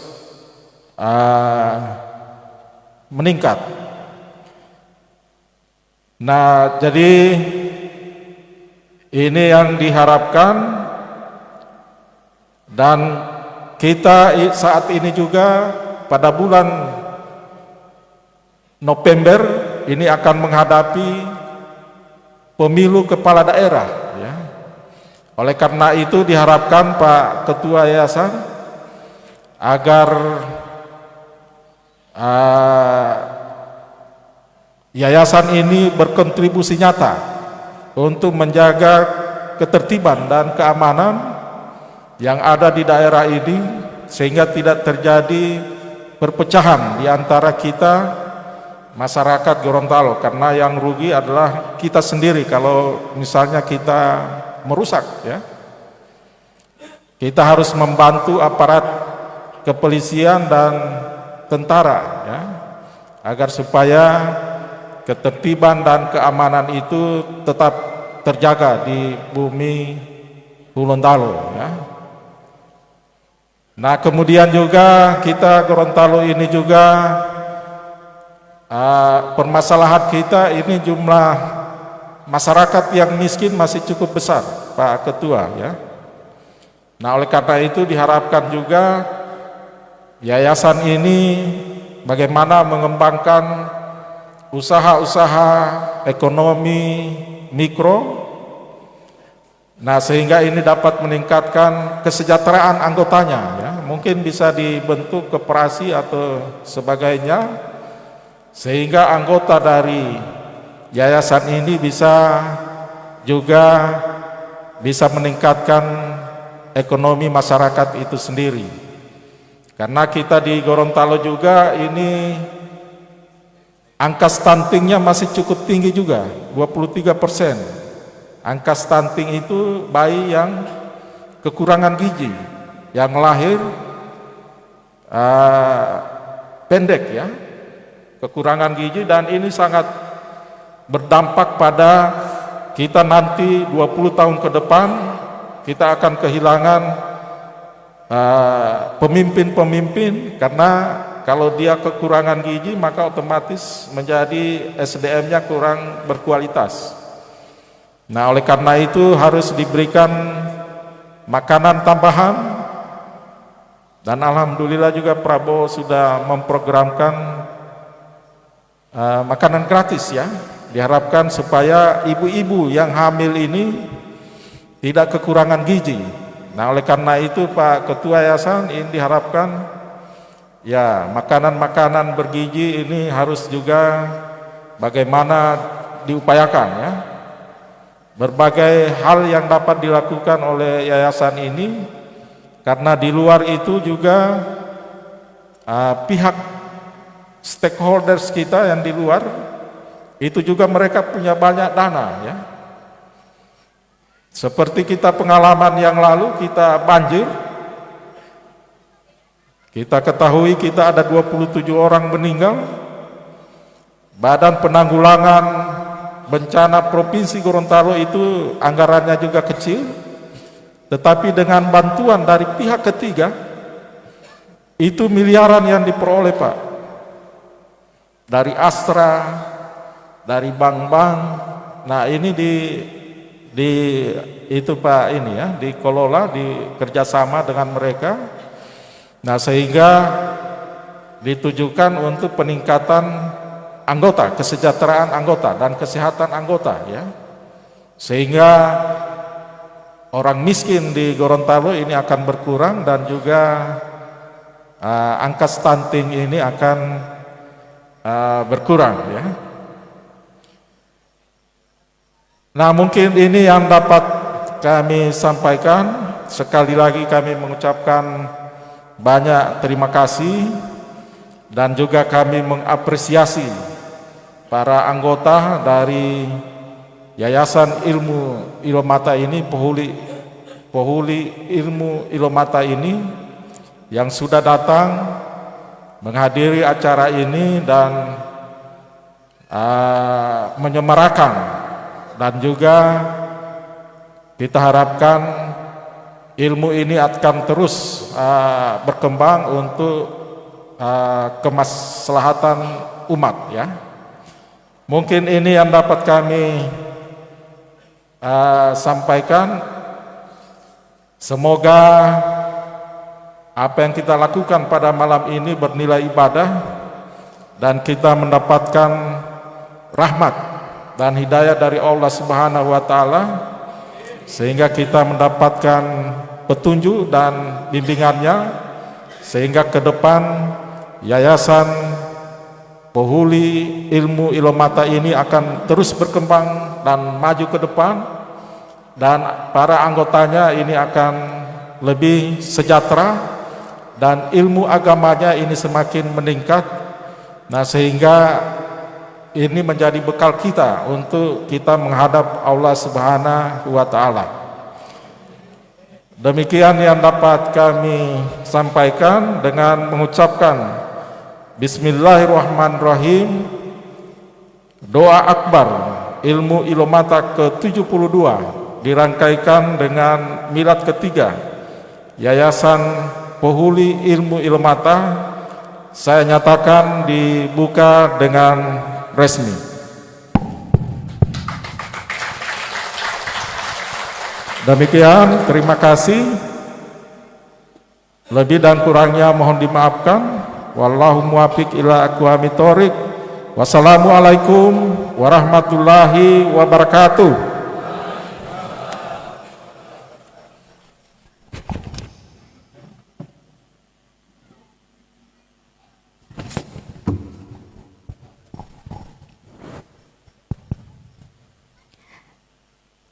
meningkat. Nah, jadi ini yang diharapkan. Dan kita saat ini juga pada bulan November ini akan menghadapi pemilu kepala daerah ya. Oleh karena itu diharapkan Pak Ketua Yayasan agar yayasan ini berkontribusi nyata untuk menjaga ketertiban dan keamanan yang ada di daerah ini, sehingga tidak terjadi perpecahan di antara kita masyarakat Gorontalo, karena yang rugi adalah kita sendiri kalau misalnya kita merusak ya. Kita harus membantu aparat kepolisian dan tentara ya, agar supaya ketertiban dan keamanan itu tetap terjaga di bumi Gorontalo ya. Nah, kemudian juga kita Gorontalo ini juga permasalahan kita ini jumlah masyarakat yang miskin masih cukup besar Pak Ketua ya. Nah, oleh karena itu diharapkan juga yayasan ini bagaimana mengembangkan usaha-usaha ekonomi mikro. Nah, sehingga ini dapat meningkatkan kesejahteraan anggotanya ya. mungkin bisa dibentuk koperasi atau sebagainya, sehingga anggota dari yayasan ini bisa juga bisa meningkatkan ekonomi masyarakat itu sendiri. Karena kita di Gorontalo juga ini angka stuntingnya masih cukup tinggi juga, 23%. Angka stunting itu bayi yang kekurangan gizi, yang lahir pendek ya, kekurangan gizi, dan ini sangat berdampak pada kita nanti 20 tahun ke depan kita akan kehilangan pemimpin-pemimpin, karena kalau dia kekurangan gizi maka otomatis menjadi SDM-nya kurang berkualitas. Nah, oleh karena itu harus diberikan makanan tambahan, dan alhamdulillah juga Prabowo sudah memprogramkan makanan gratis ya. Diharapkan supaya ibu-ibu yang hamil ini tidak kekurangan gizi. Nah, oleh karena itu Pak Ketua Yayasan, ini diharapkan ya makanan-makanan bergizi ini harus juga bagaimana diupayakan ya. Berbagai hal yang dapat dilakukan oleh yayasan ini, karena di luar itu juga pihak stakeholders kita yang di luar itu juga mereka punya banyak dana ya. Seperti kita pengalaman yang lalu kita banjir, kita ketahui kita ada 27 orang meninggal. Badan Penanggulangan Bencana Provinsi Gorontalo itu anggarannya juga kecil, tetapi dengan bantuan dari pihak ketiga itu miliaran yang diperoleh Pak, dari Astra, dari bank-bank. Nah, ini itu Pak ini ya, dikelola, dikerjasama dengan mereka. Nah, sehingga ditujukan untuk peningkatan anggota, kesejahteraan anggota dan kesehatan anggota ya. Sehingga orang miskin di Gorontalo ini akan berkurang, dan juga angka stunting ini akan berkurang ya. Nah, mungkin ini yang dapat kami sampaikan. Sekali lagi kami mengucapkan banyak terima kasih, dan juga kami mengapresiasi para anggota dari Yayasan Ilmu Ilomata ini, Pohuli Ilmu Ilomata ini, yang sudah datang menghadiri acara ini dan menyemarakan. Dan juga kita harapkan ilmu ini akan terus berkembang untuk kemaslahatan umat ya. Mungkin ini yang dapat kami sampaikan. Semoga apa yang kita lakukan pada malam ini bernilai ibadah, dan kita mendapatkan rahmat dan hidayah dari Allah Subhanahu wa Ta'ala, sehingga kita mendapatkan petunjuk dan bimbingannya, sehingga ke depan Yayasan Pohuli Ilmu Ilomata ini akan terus berkembang dan maju ke depan, dan para anggotanya ini akan lebih sejahtera, dan ilmu agamanya ini semakin meningkat. Nah, sehingga ini menjadi bekal kita untuk kita menghadap Allah Subhanahu wa Ta'ala. Demikian yang dapat kami sampaikan dengan mengucapkan Bismillahirrahmanirrahim. Doa Akbar Ilmu Ilomata ke-72 dirangkaikan dengan milad ketiga Yayasan Pohuli Ilmu Ilomata saya nyatakan dibuka dengan resmi. Demikian, terima kasih. Lebih dan kurangnya mohon dimaafkan. Wallahu muwaffiq ila aqwamit thoriq. Wassalamualaikum warahmatullahi wabarakatuh.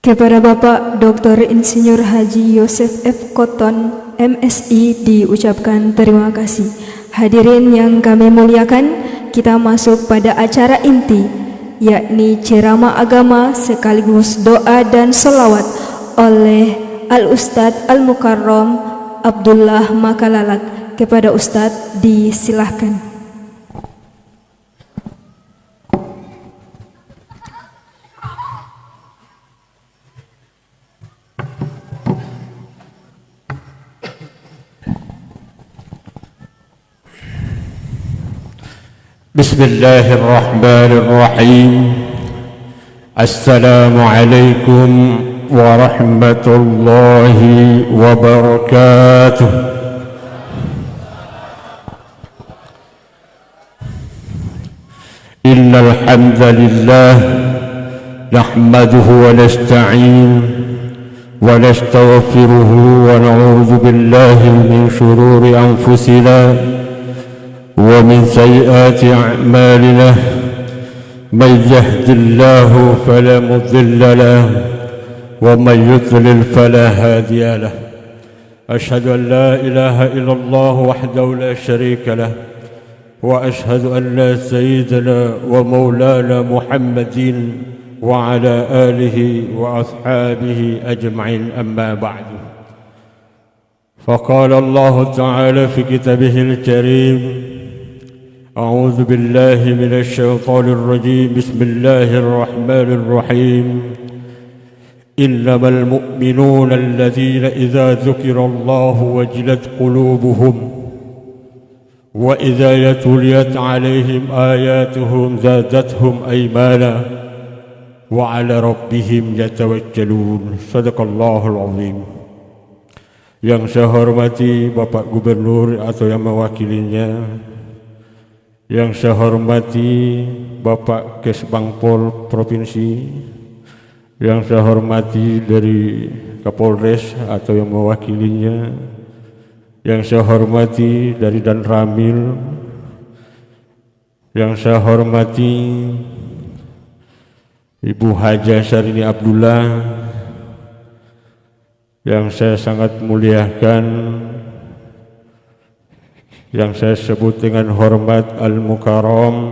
Kepada Bapak Dr. Insinyur Haji Yosef F. Cotton, MSI, diucapkan terima kasih. Hadirin yang kami muliakan, kita masuk pada acara inti, yakni ceramah agama sekaligus doa dan sholawat oleh Al-Ustadz Al-Mukarram Abdullah Makalalat. Kepada Ustadz disilahkan. بسم الله الرحمن الرحيم. السلام عليكم ورحمة الله وبركاته. إن الحمد لله نحمده ونستعينه ونستغفره ونعوذ بالله من شرور أنفسنا ومن سيئات أعمالنا. من يهد الله فلا مضل له ومن يضلل فلا هادي له. أشهد أن لا إله إلا الله وحده لا شريك له، وأشهد أن سيدنا ومولانا محمد وعلى آله وأصحابه أجمعين. أما بعد، فقال الله تعالى في كتابه الكريم: أعوذ بالله من الشيطان الرجيم. بسم الله الرحمن الرحيم. إنما المؤمنون الذين إذا ذكر الله وجلت قلوبهم وإذا تليت عليهم آياتهم زادتهم إيمانا وعلى ربهم يتوكلون. صدق الله العظيم. Yang saya hormati Bapak Gubernur atau yang mewakilinya, yang saya hormati Bapak Kesbangpol Provinsi, yang saya hormati dari Kapolres atau yang mewakilinya, yang saya hormati dari Danramil, yang saya hormati Ibu Haja Sarini Abdullah, yang saya sangat muliakan, yang saya sebut dengan hormat Al-Mukarram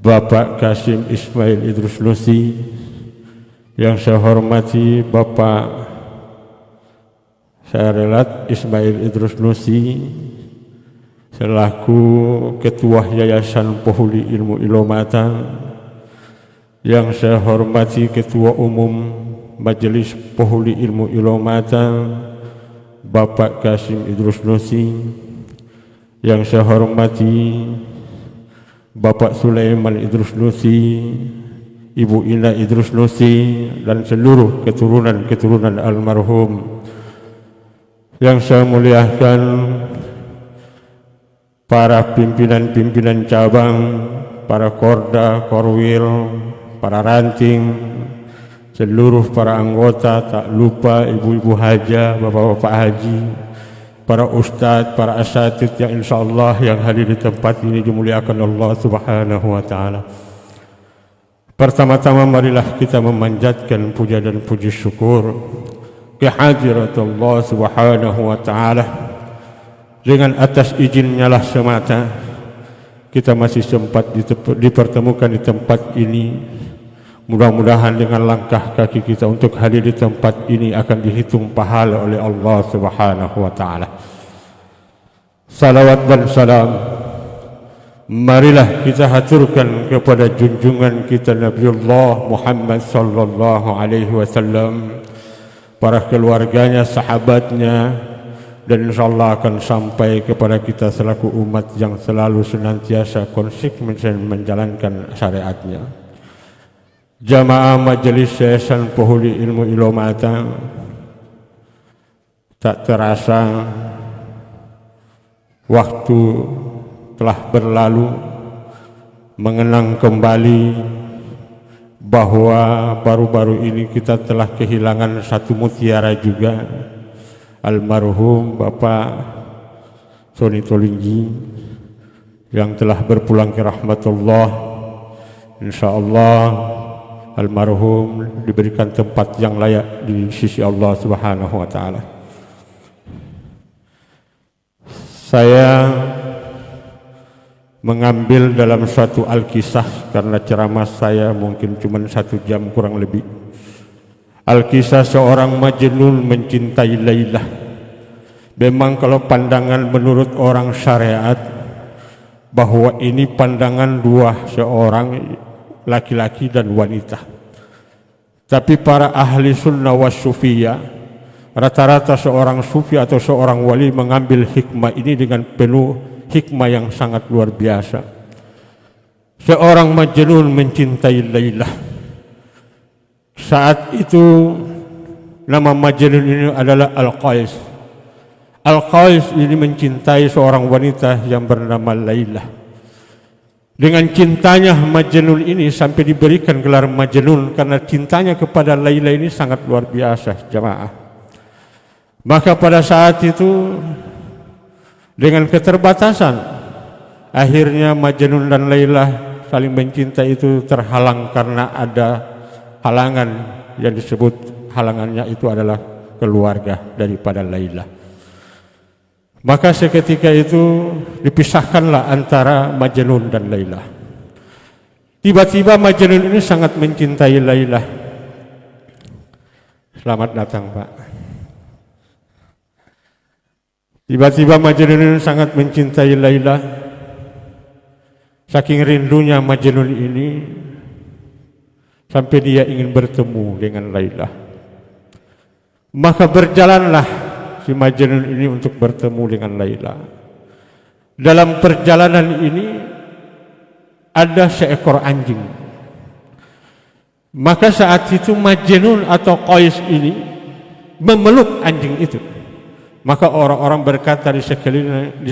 Bapak Kasim Ismail Idrus Nusi, yang saya hormati Bapak Syarelat Ismail Idrus Nusi selaku Ketua Yayasan Pohuli Ilmu Ilomata, yang saya hormati Ketua Umum Majelis Pohuli Ilmu Ilomata Bapak Kasim Idrus Nusi, yang saya hormati Bapak Sulaiman Idrus Nusi, Ibu Ina Idrus Nusi, dan seluruh keturunan-keturunan almarhum. Yang saya muliakan para pimpinan-pimpinan cabang, para korda, korwil, para ranting, seluruh para anggota, tak lupa ibu-ibu haja, bapak-bapak haji, para ustadz, para asatidz yang insyaallah yang hadir di tempat ini dimuliakan Allah Subhanahu wa taala. Pertama-tama marilah kita memanjatkan puja dan puji syukur kehadirat Allah Subhanahu wa taala. Dengan atas izinnya lah semata kita masih sempat dipertemukan di tempat ini. Mudah-mudahan dengan langkah kaki kita untuk hadir di tempat ini akan dihitung pahala oleh Allah Subhanahu wa taala. Salawat dan salam marilah kita haturkan kepada junjungan kita Nabiullah Muhammad sallallahu alaihi wasallam, para keluarganya, sahabatnya, dan insyaallah akan sampai kepada kita selaku umat yang selalu senantiasa konsisten menjalankan syariatnya. Jamaah Majelis Yayasan Pohuli Ilmu Ilomata, tak terasa waktu telah berlalu, mengenang kembali bahwa baru-baru ini kita telah kehilangan satu mutiara juga, almarhum Bapak Soni Tolinggi yang telah berpulang ke rahmatullah. Insyaallah almarhum diberikan tempat yang layak di sisi Allah Subhanahu wa taala. Saya mengambil dalam suatu Al-Kisah karena ceramah saya mungkin cuma 1 jam kurang lebih. Al-Kisah seorang Majnun mencintai Lailah. Memang kalau pandangan menurut orang syariat bahwa ini pandangan dua seorang laki-laki dan wanita. Tapi para ahli sunnah was sufiyah, rata-rata seorang sufi atau seorang wali mengambil hikmah ini dengan penuh hikmah yang sangat luar biasa. Seorang Majnun mencintai Lailah. Saat itu nama Majnun ini adalah Al-Qais. Al-Qais ini mencintai seorang wanita yang bernama Lailah. Dengan cintanya Majnun ini sampai diberikan gelar Majnun karena cintanya kepada Lailah ini sangat luar biasa, jamaah. Maka pada saat itu dengan keterbatasan akhirnya Majnun dan Lailah saling mencintai itu terhalang karena ada halangan yang disebut halangannya itu adalah keluarga daripada Lailah. Maka seketika itu dipisahkanlah antara Majnun dan Lailah. Tiba-tiba Majnun ini sangat mencintai Lailah. Selamat datang, Pak. Tiba-tiba Majnun ini sangat mencintai Lailah. Saking rindunya Majnun ini sampai dia ingin bertemu dengan Lailah. Maka berjalanlah si Majnun ini untuk bertemu dengan Lailah. Dalam perjalanan ini ada seekor anjing. Maka saat itu Majnun atau Qais ini memeluk anjing itu. Maka orang-orang berkata di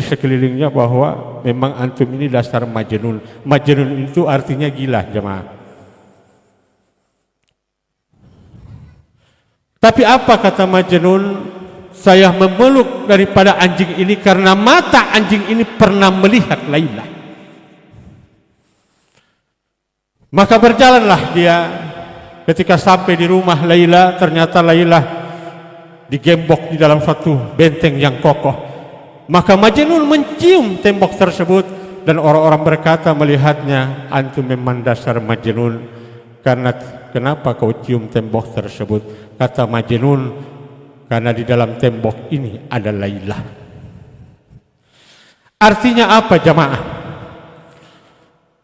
sekelilingnya bahwa memang antum ini dasar Majnun. Majnun itu artinya gila, jemaah. Tapi apa kata Majnun? Saya memeluk daripada anjing ini karena mata anjing ini pernah melihat Lailah. Maka berjalanlah dia. Ketika sampai di rumah Lailah, ternyata Lailah digembok di dalam suatu benteng yang kokoh. Maka Majnun mencium tembok tersebut dan orang-orang berkata melihatnya, antum memang dasar Majnun. Karena kenapa kau cium tembok tersebut? Kata Majnun, karena di dalam tembok ini ada Lailah. Artinya apa, jamaah?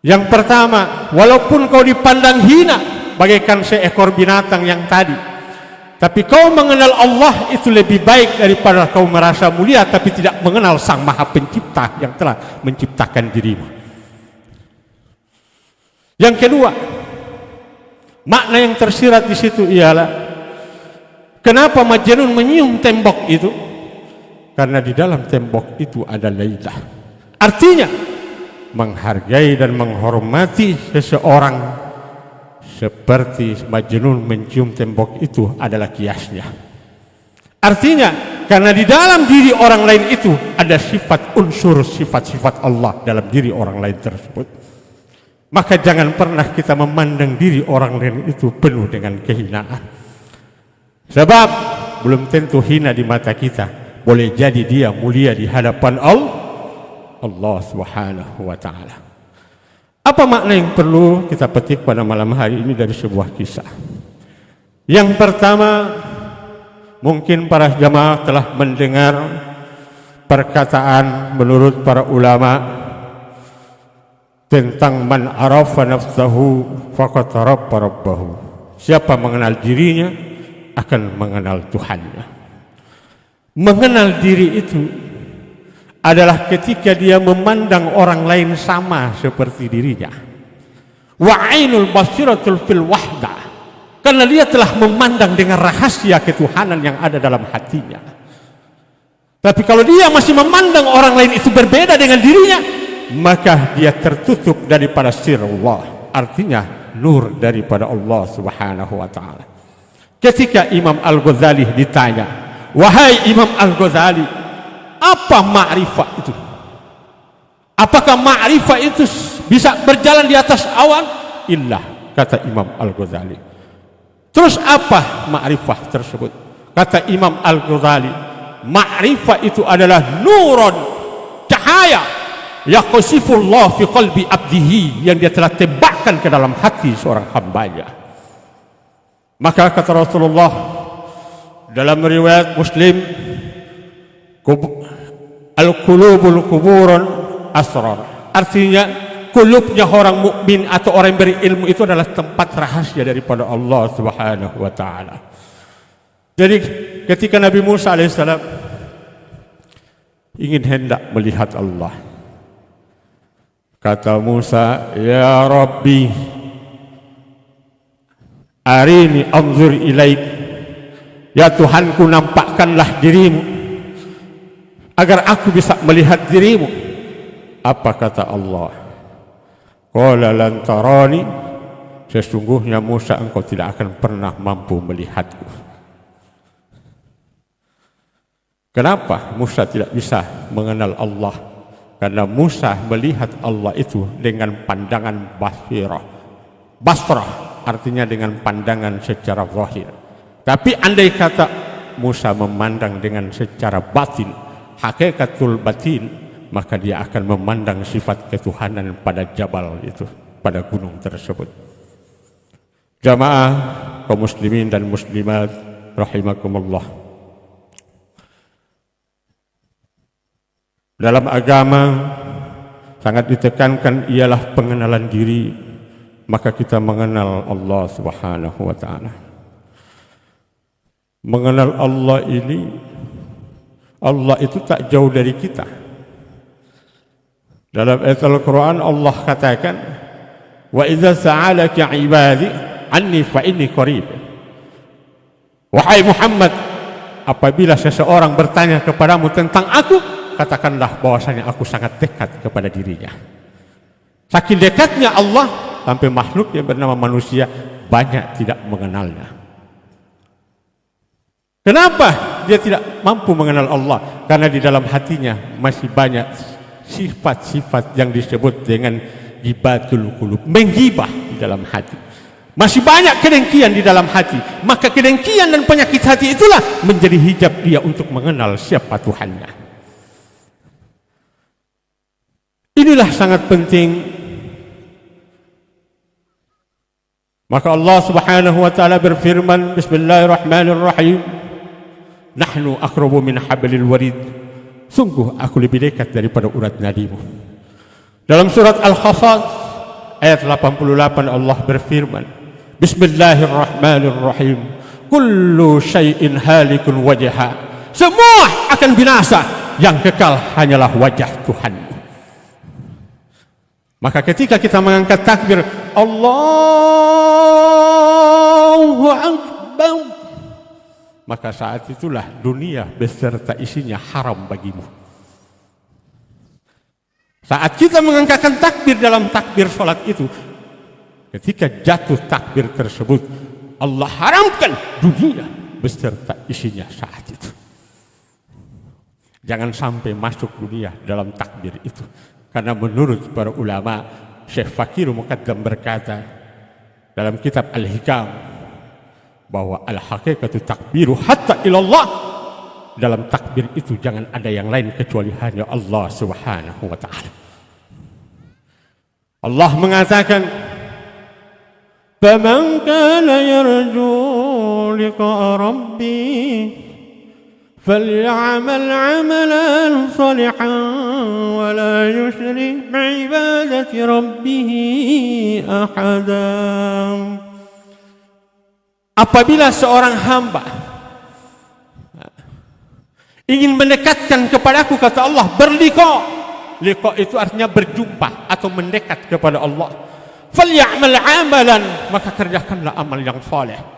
Yang pertama, walaupun kau dipandang hina bagaikan seekor binatang yang tadi, tapi kau mengenal Allah itu lebih baik daripada kau merasa mulia tapi tidak mengenal Sang Maha Pencipta yang telah menciptakan dirimu. Yang kedua, makna yang tersirat di situ ialah kenapa Majnun menyium tembok itu? Karena di dalam tembok itu ada Lailah. Artinya menghargai dan menghormati seseorang seperti Majnun mencium tembok itu adalah kiasnya. Artinya karena di dalam diri orang lain itu ada sifat unsur sifat-sifat Allah dalam diri orang lain tersebut. Maka jangan pernah kita memandang diri orang lain itu penuh dengan kehinaan. Sebab belum tentu hina di mata kita, boleh jadi dia mulia di hadapan Allah Subhanahu wa taala. Apa makna yang perlu kita petik pada malam hari ini dari sebuah kisah? Yang pertama, mungkin para jamaah telah mendengar perkataan menurut para ulama tentang man arafa nafsahu faqad arafa rabbahu. Siapa mengenal dirinya akan mengenal Tuhannya. Mengenal diri itu adalah ketika dia memandang orang lain sama seperti dirinya. Wa ainul basiratul fil wahda, karena dia telah memandang dengan rahasia ketuhanan yang ada dalam hatinya. Tapi kalau dia masih memandang orang lain itu berbeda dengan dirinya, maka dia tertutup daripada sir Allah, artinya nur daripada Allah Subhanahu wa taala. Ketika Imam Al-Ghazali ditanya, wahai Imam Al-Ghazali, apa ma'rifat itu? Apakah ma'rifat itu bisa berjalan di atas awan? Illah, kata Imam Al-Ghazali. Terus apa ma'rifah tersebut? Kata Imam Al-Ghazali, ma'rifah itu adalah nurun, cahaya yaqsifullah fi qalbi abdihi, yang dia telah tembakkan ke dalam hati seorang hambanya. Maka kata Rasulullah dalam riwayat Muslim, al-qulubul kuburun asrar, artinya kulubnya orang mukmin atau orang yang berilmu itu adalah tempat rahasia daripada Allah Subhanahu wa taala. Jadi ketika Nabi Musa alaihissalam ingin hendak melihat Allah, kata Musa, ya Rabbi arini anzur ilaik, ya Tuhanku nampakkanlah dirimu agar aku bisa melihat dirimu. Apa kata Allah? Qala lan tarani, sesungguhnya Musa engkau tidak akan pernah mampu melihatku. Kenapa Musa tidak bisa mengenal Allah? Karena Musa melihat Allah itu dengan pandangan basrah, artinya dengan pandangan secara zahir. Tapi andai kata Musa memandang dengan secara batin, hakikatul batin, maka dia akan memandang sifat ketuhanan pada jabal itu, pada gunung tersebut. Jamaah kaum muslimin dan muslimat rahimakumullah. Dalam agama sangat ditekankan ialah pengenalan diri, maka kita mengenal Allah Subhanahu wa taala. Mengenal Allah ini, Allah itu tak jauh dari kita. Dalam ayat Al-Quran Allah katakan, wa idza sa'alaka ibadi anni fa inni qarib. Wahai Muhammad, apabila seseorang bertanya kepadamu tentang aku, katakanlah bahwasanya aku sangat dekat kepada dirinya. Saking dekatnya Allah sampai makhluk yang bernama manusia banyak tidak mengenalnya. Kenapa dia tidak mampu mengenal Allah? Karena di dalam hatinya masih banyak sifat-sifat yang disebut dengan gibatul qulub, menggibah di dalam hati. Masih banyak kedengkian di dalam hati. Maka kedengkian dan penyakit hati itulah menjadi hijab dia untuk mengenal siapa Tuhannya. Inilah sangat penting. Maka Allah Subhanahu wa taala berfirman, bismillahirrahmanirrahim, nahnu aqrabu min hablil warid, sungguh aku lebih dekat daripada urat nadimu. Dalam surat Al-Qasas ayat 88 Allah berfirman, bismillahirrahmanirrahim, kullu syai'in halikun wajha, semua akan binasa, yang kekal hanyalah wajah Tuhanmu. Maka ketika kita mengangkat takbir Allahu Akbar, maka saat itulah dunia beserta isinya haram bagimu. Saat kita mengangkatkan takbir dalam takbir sholat itu, ketika jatuh takbir tersebut, Allah haramkan dunia beserta isinya saat itu. Jangan sampai masuk dunia dalam takbir itu. Karena menurut para ulama, Syekh Fakir Muqaddam berkata dalam kitab Al-Hikam bahwa al-haqiqatu takbiru hatta ilallah, dalam takbir itu jangan ada yang lain kecuali hanya Allah Subhanahu wa taala. Allah mengatakan, "Faman kana yarju liqa'a rabbih فليعمل عملا صالحا ولا يشرك بعبادة ربه أحدا." Apabila seorang hamba ingin mendekatkan kepadaku, kata Allah, berliqa. Liqa itu artinya berjumpa atau mendekat kepada Allah. Falyamal amalan, maka kerjakanlah amal yang saleh.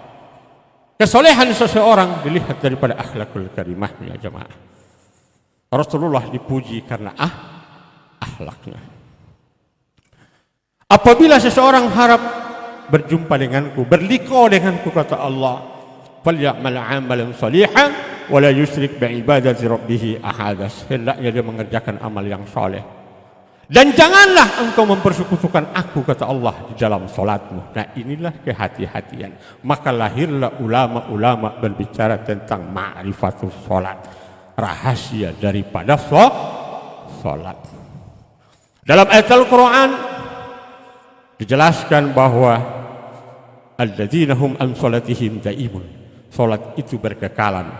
Kesolehan seseorang dilihat daripada akhlakul karimah, ya jemaah. Rasulullah dipuji karena akhlaknya. Apabila seseorang harap berjumpa denganku, berliqa denganku, kata Allah, falyamal amalan salihan wa la yusyrik bi ibadati rabbih ahada. Hendaknya dia mengerjakan amal yang saleh. Dan janganlah engkau mempersekutukan aku, kata Allah, di dalam solatmu. Nah, inilah kehati-hatian. Maka lahirlah ulama-ulama berbicara tentang ma'rifatul solat, rahasia daripada solat. Dalam ayat Al-Quran dijelaskan bahwa alladzina hum an solatihim daimun, solat itu berkekalan.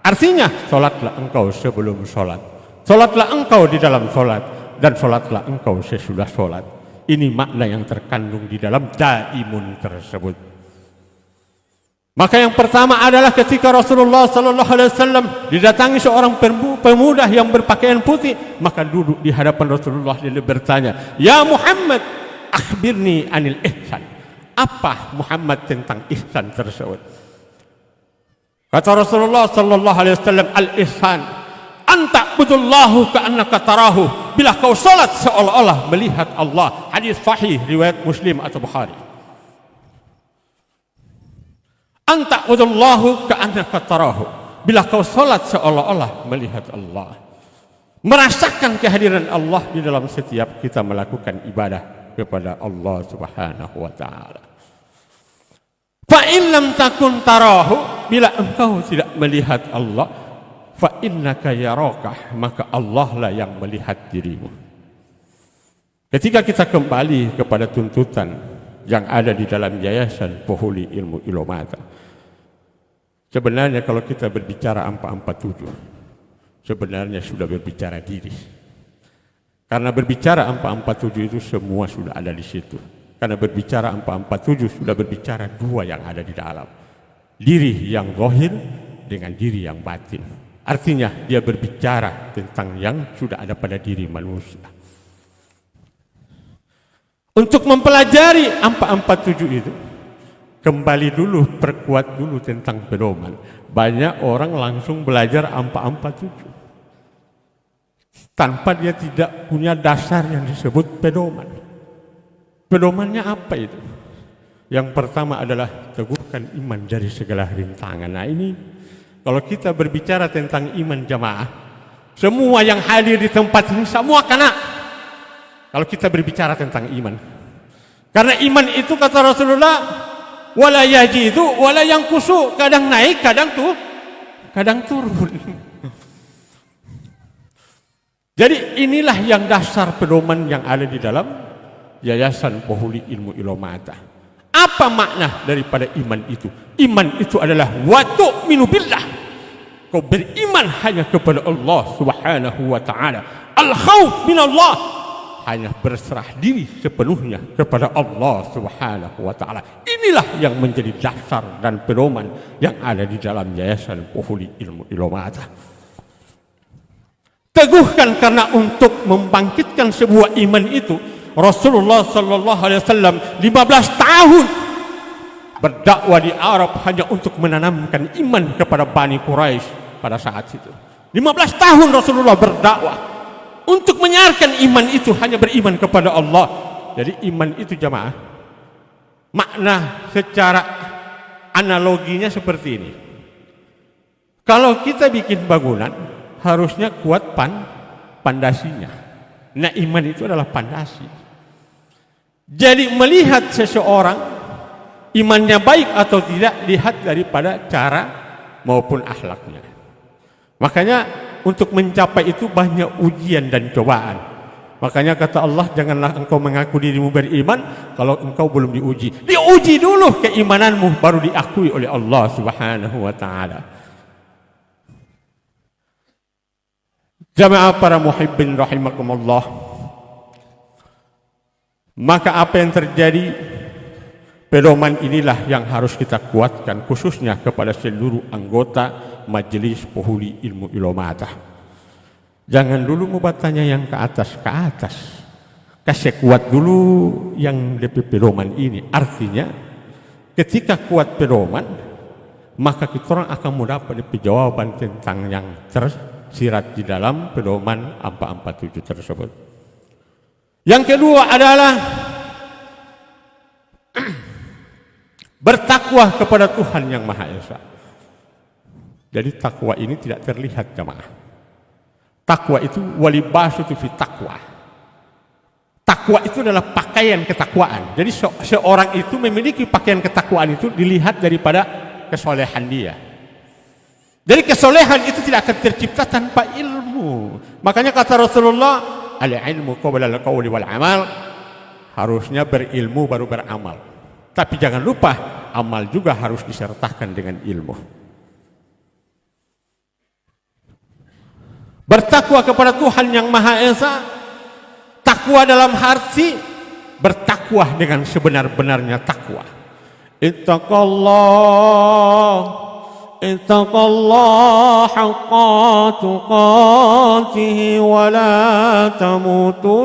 Artinya solatlah engkau sebelum solat, solatlah engkau di dalam solat, dan solatlah engkau sesudah solat. Ini makna yang terkandung di dalam daimun tersebut. Maka yang pertama adalah ketika Rasulullah sallallahu alaihi wasallam didatangi seorang pemuda yang berpakaian putih, maka duduk di hadapan Rasulullah dia bertanya, "Ya Muhammad, akhbirni anil ihsan." Apa Muhammad tentang ihsan tersebut? Kata Rasulullah sallallahu alaihi wasallam, "Al-ihsan anta budullahu ka'annaka tarahu." Bila kau salat seolah-olah melihat Allah. Hadis sahih riwayat Muslim atau Bukhari. Anta budullahu ka'annaka tarahu. Bila kau salat seolah-olah melihat Allah. Merasakan kehadiran Allah di dalam setiap kita melakukan ibadah kepada Allah Subhanahu wa taala. Fa in lam takun tarahu, bila engkau tidak melihat Allah, fa innaka yaraka, maka Allah lah yang melihat dirimu. Ketika kita kembali kepada tuntutan yang ada di dalam Yayasan Pohuli Ilmu Ilomata, sebenarnya kalau kita berbicara 447, sebenarnya sudah berbicara diri. Karena berbicara 447 itu semua sudah ada di situ. Karena berbicara 447 sudah berbicara dua yang ada di dalam. Diri yang zahir dengan diri yang batin. Artinya dia berbicara tentang yang sudah ada pada diri manusia. Untuk mempelajari 447 itu, kembali dulu, perkuat dulu tentang pedoman. Banyak orang langsung belajar 447 tanpa dia tidak punya dasar yang disebut pedoman. Pedomannya apa itu? Yang pertama adalah teguhkan iman dari segala rintangan. Nah, ini kalau kita berbicara tentang iman jamaah, semua yang hadir di tempat ini semua kena. Kalau kita berbicara tentang iman, karena iman itu kata Rasulullah, wala yajidu wala yanqusu, kadang naik, kadang turun. Jadi inilah yang dasar pedoman yang ada di dalam Yayasan Pohuli Ilmu Ilomata. Apa makna daripada iman itu? Iman itu adalah wa tu'minu billah. Kau beriman hanya kepada Allah Subhanahu wa taala. Al-khauf min Allah, hanya berserah diri sepenuhnya kepada Allah Subhanahu wa taala. Inilah yang menjadi dasar dan pedoman yang ada di dalam Yayasan Pohuli Ilmu Ilomata. Teguhkan, karena untuk membangkitkan sebuah iman itu Rasulullah sallallahu alaihi wasallam 15 tahun berdakwah di Arab hanya untuk menanamkan iman kepada Bani Quraisy pada saat itu. 15 tahun Rasulullah berdakwah untuk menyiarkan iman itu, hanya beriman kepada Allah. Jadi iman itu jamaah, makna secara analoginya seperti ini. Kalau kita bikin bangunan, harusnya kuat pandasinya. Nah, iman itu adalah pandasi. Jadi melihat seseorang imannya baik atau tidak, lihat daripada cara maupun akhlaknya. Makanya untuk mencapai itu banyak ujian dan cobaan. Makanya kata Allah, janganlah engkau mengaku dirimu beriman kalau engkau belum diuji. Diuji dulu keimananmu, baru diakui oleh Allah Subhanahu wa taala. Jamaah para muhibbin rahimakumullah. Maka apa yang terjadi, pedoman inilah yang harus kita kuatkan, khususnya kepada seluruh anggota Majelis Pohuli Ilmu Ilomata. Jangan dulu mau bertanya yang ke atas, kasih kuat dulu yang DP pedoman ini. Artinya ketika kuat pedoman, maka kita orang akan mendapat jawaban tentang yang tersirat di dalam pedoman 447 tersebut. Yang kedua adalah bertakwa kepada Tuhan Yang Maha Esa. Jadi takwa ini tidak terlihat jamaah. Takwa itu walibasu fi takwa. Takwa itu adalah pakaian ketakwaan. Jadi seorang itu memiliki pakaian ketakwaan itu dilihat daripada kesolehan dia. Jadi kesolehan itu tidak akan tercipta tanpa ilmu. Makanya kata Rasulullah, al-ilmu qabla al-qawli wal amal. Harusnya berilmu baru beramal. Tapi jangan lupa, amal juga harus disertakan dengan ilmu. Bertakwa kepada Tuhan yang Maha Esa. Takwa dalam arti bertakwa dengan sebenar-benarnya takwa. Ittaqallah haqqa tuqatih wa la tamutunna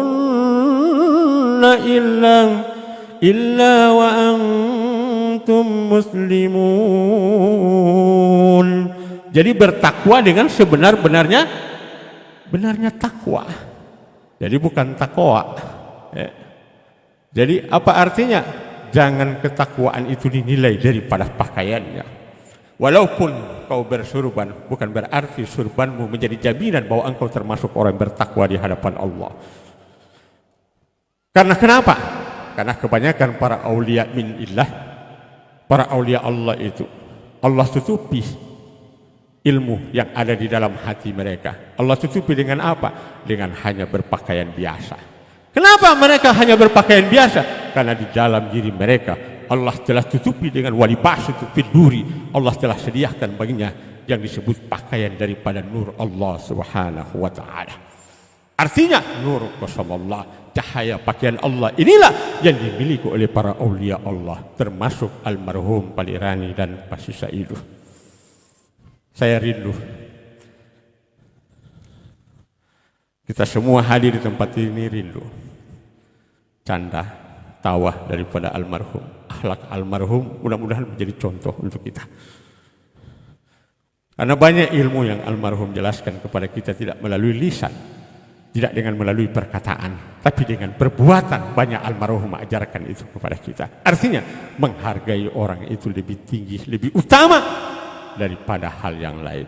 illa wa antum muslimun. Jadi bertakwa dengan sebenar-benarnya takwa. Jadi bukan takwa. Jadi apa artinya? Jangan ketakwaan itu dinilai daripada pakaiannya. Walaupun kau bersurban, bukan berarti surbanmu menjadi jaminan bahwa engkau termasuk orang bertakwa di hadapan Allah. Karena kenapa? Karena kebanyakan para aulia min illah, para aulia Allah itu, Allah tutupi ilmu yang ada di dalam hati mereka. Allah tutupi dengan apa? Dengan hanya berpakaian biasa. Kenapa mereka hanya berpakaian biasa? Karena di dalam diri mereka Allah telah tutupi dengan walibasu fid-duri. Allah telah sediakan baginya yang disebut pakaian daripada nur Allah Subhanahu wa taala. Artinya nur qasamallah, cahaya pakaian Allah inilah yang dimiliki oleh para aulia Allah, termasuk almarhum Palirani dan Pak Sisaidu. Saya rindu kita semua hadir di tempat ini, rindu canda tawa daripada almarhum, akhlak almarhum mudah-mudahan menjadi contoh untuk kita. Karena banyak ilmu yang almarhum jelaskan kepada kita tidak melalui lisan, tidak dengan melalui perkataan, tapi dengan perbuatan. Banyak almarhum ajarkan itu kepada kita. Artinya menghargai orang itu lebih tinggi, lebih utama daripada hal yang lain.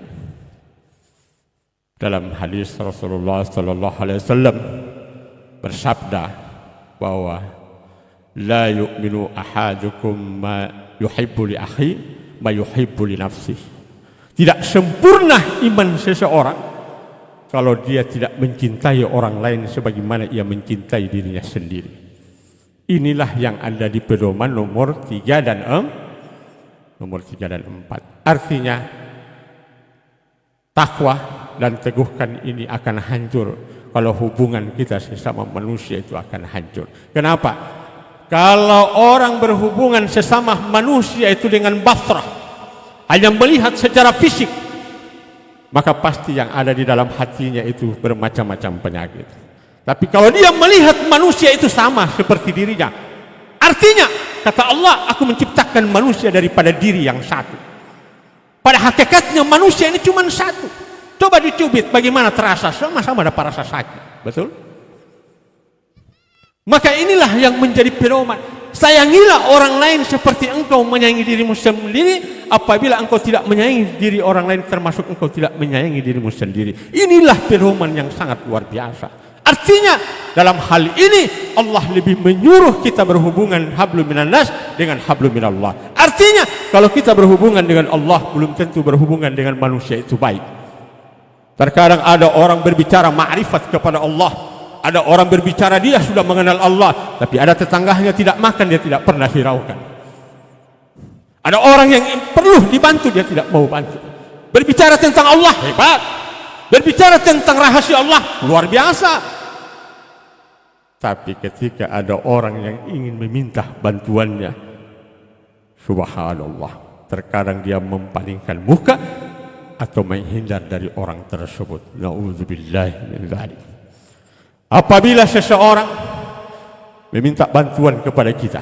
Dalam hadis Rasulullah sallallahu alaihi wasallam bersabda bahwa la yu'minu ahadukum ma yuhibbu li akhi ma yuhibbu li nafsihi. Tidak sempurna iman seseorang kalau dia tidak mencintai orang lain sebagaimana ia mencintai dirinya sendiri. Inilah yang ada di pedoman nomor 3 dan 4. Artinya takwa dan teguhkan ini akan hancur kalau hubungan kita sesama manusia itu akan hancur. Kenapa? Kalau orang berhubungan sesama manusia itu dengan basrah, hanya melihat secara fisik, maka pasti yang ada di dalam hatinya itu bermacam-macam penyakit. Tapi kalau dia melihat manusia itu sama seperti dirinya, artinya kata Allah, aku menciptakan manusia daripada diri yang satu. Pada hakikatnya manusia ini cuma satu. Coba dicubit bagaimana terasa, sama-sama ada rasa sakit. Betul? Maka inilah yang menjadi pedoman. Sayangilah orang lain seperti engkau menyayangi dirimu sendiri. Apabila engkau tidak menyayangi diri orang lain, termasuk engkau tidak menyayangi dirimu sendiri. Inilah pedoman yang sangat luar biasa. Artinya dalam hal ini Allah lebih menyuruh kita berhubungan hablum minan nas dengan hablum minallah. Artinya kalau kita berhubungan dengan Allah belum tentu berhubungan dengan manusia itu baik. Terkadang ada orang berbicara ma'rifat kepada Allah, ada orang berbicara dia sudah mengenal Allah, tapi ada tetangganya tidak makan, dia tidak pernah hiraukan. Ada orang yang perlu dibantu, dia tidak mau bantu. Berbicara tentang Allah hebat, berbicara tentang rahasia Allah luar biasa. Tapi ketika ada orang yang ingin meminta bantuannya, subhanallah, terkadang dia mempalingkan muka atau menghindar dari orang tersebut. Na'udzubillahi min dzalik. Apabila seseorang meminta bantuan kepada kita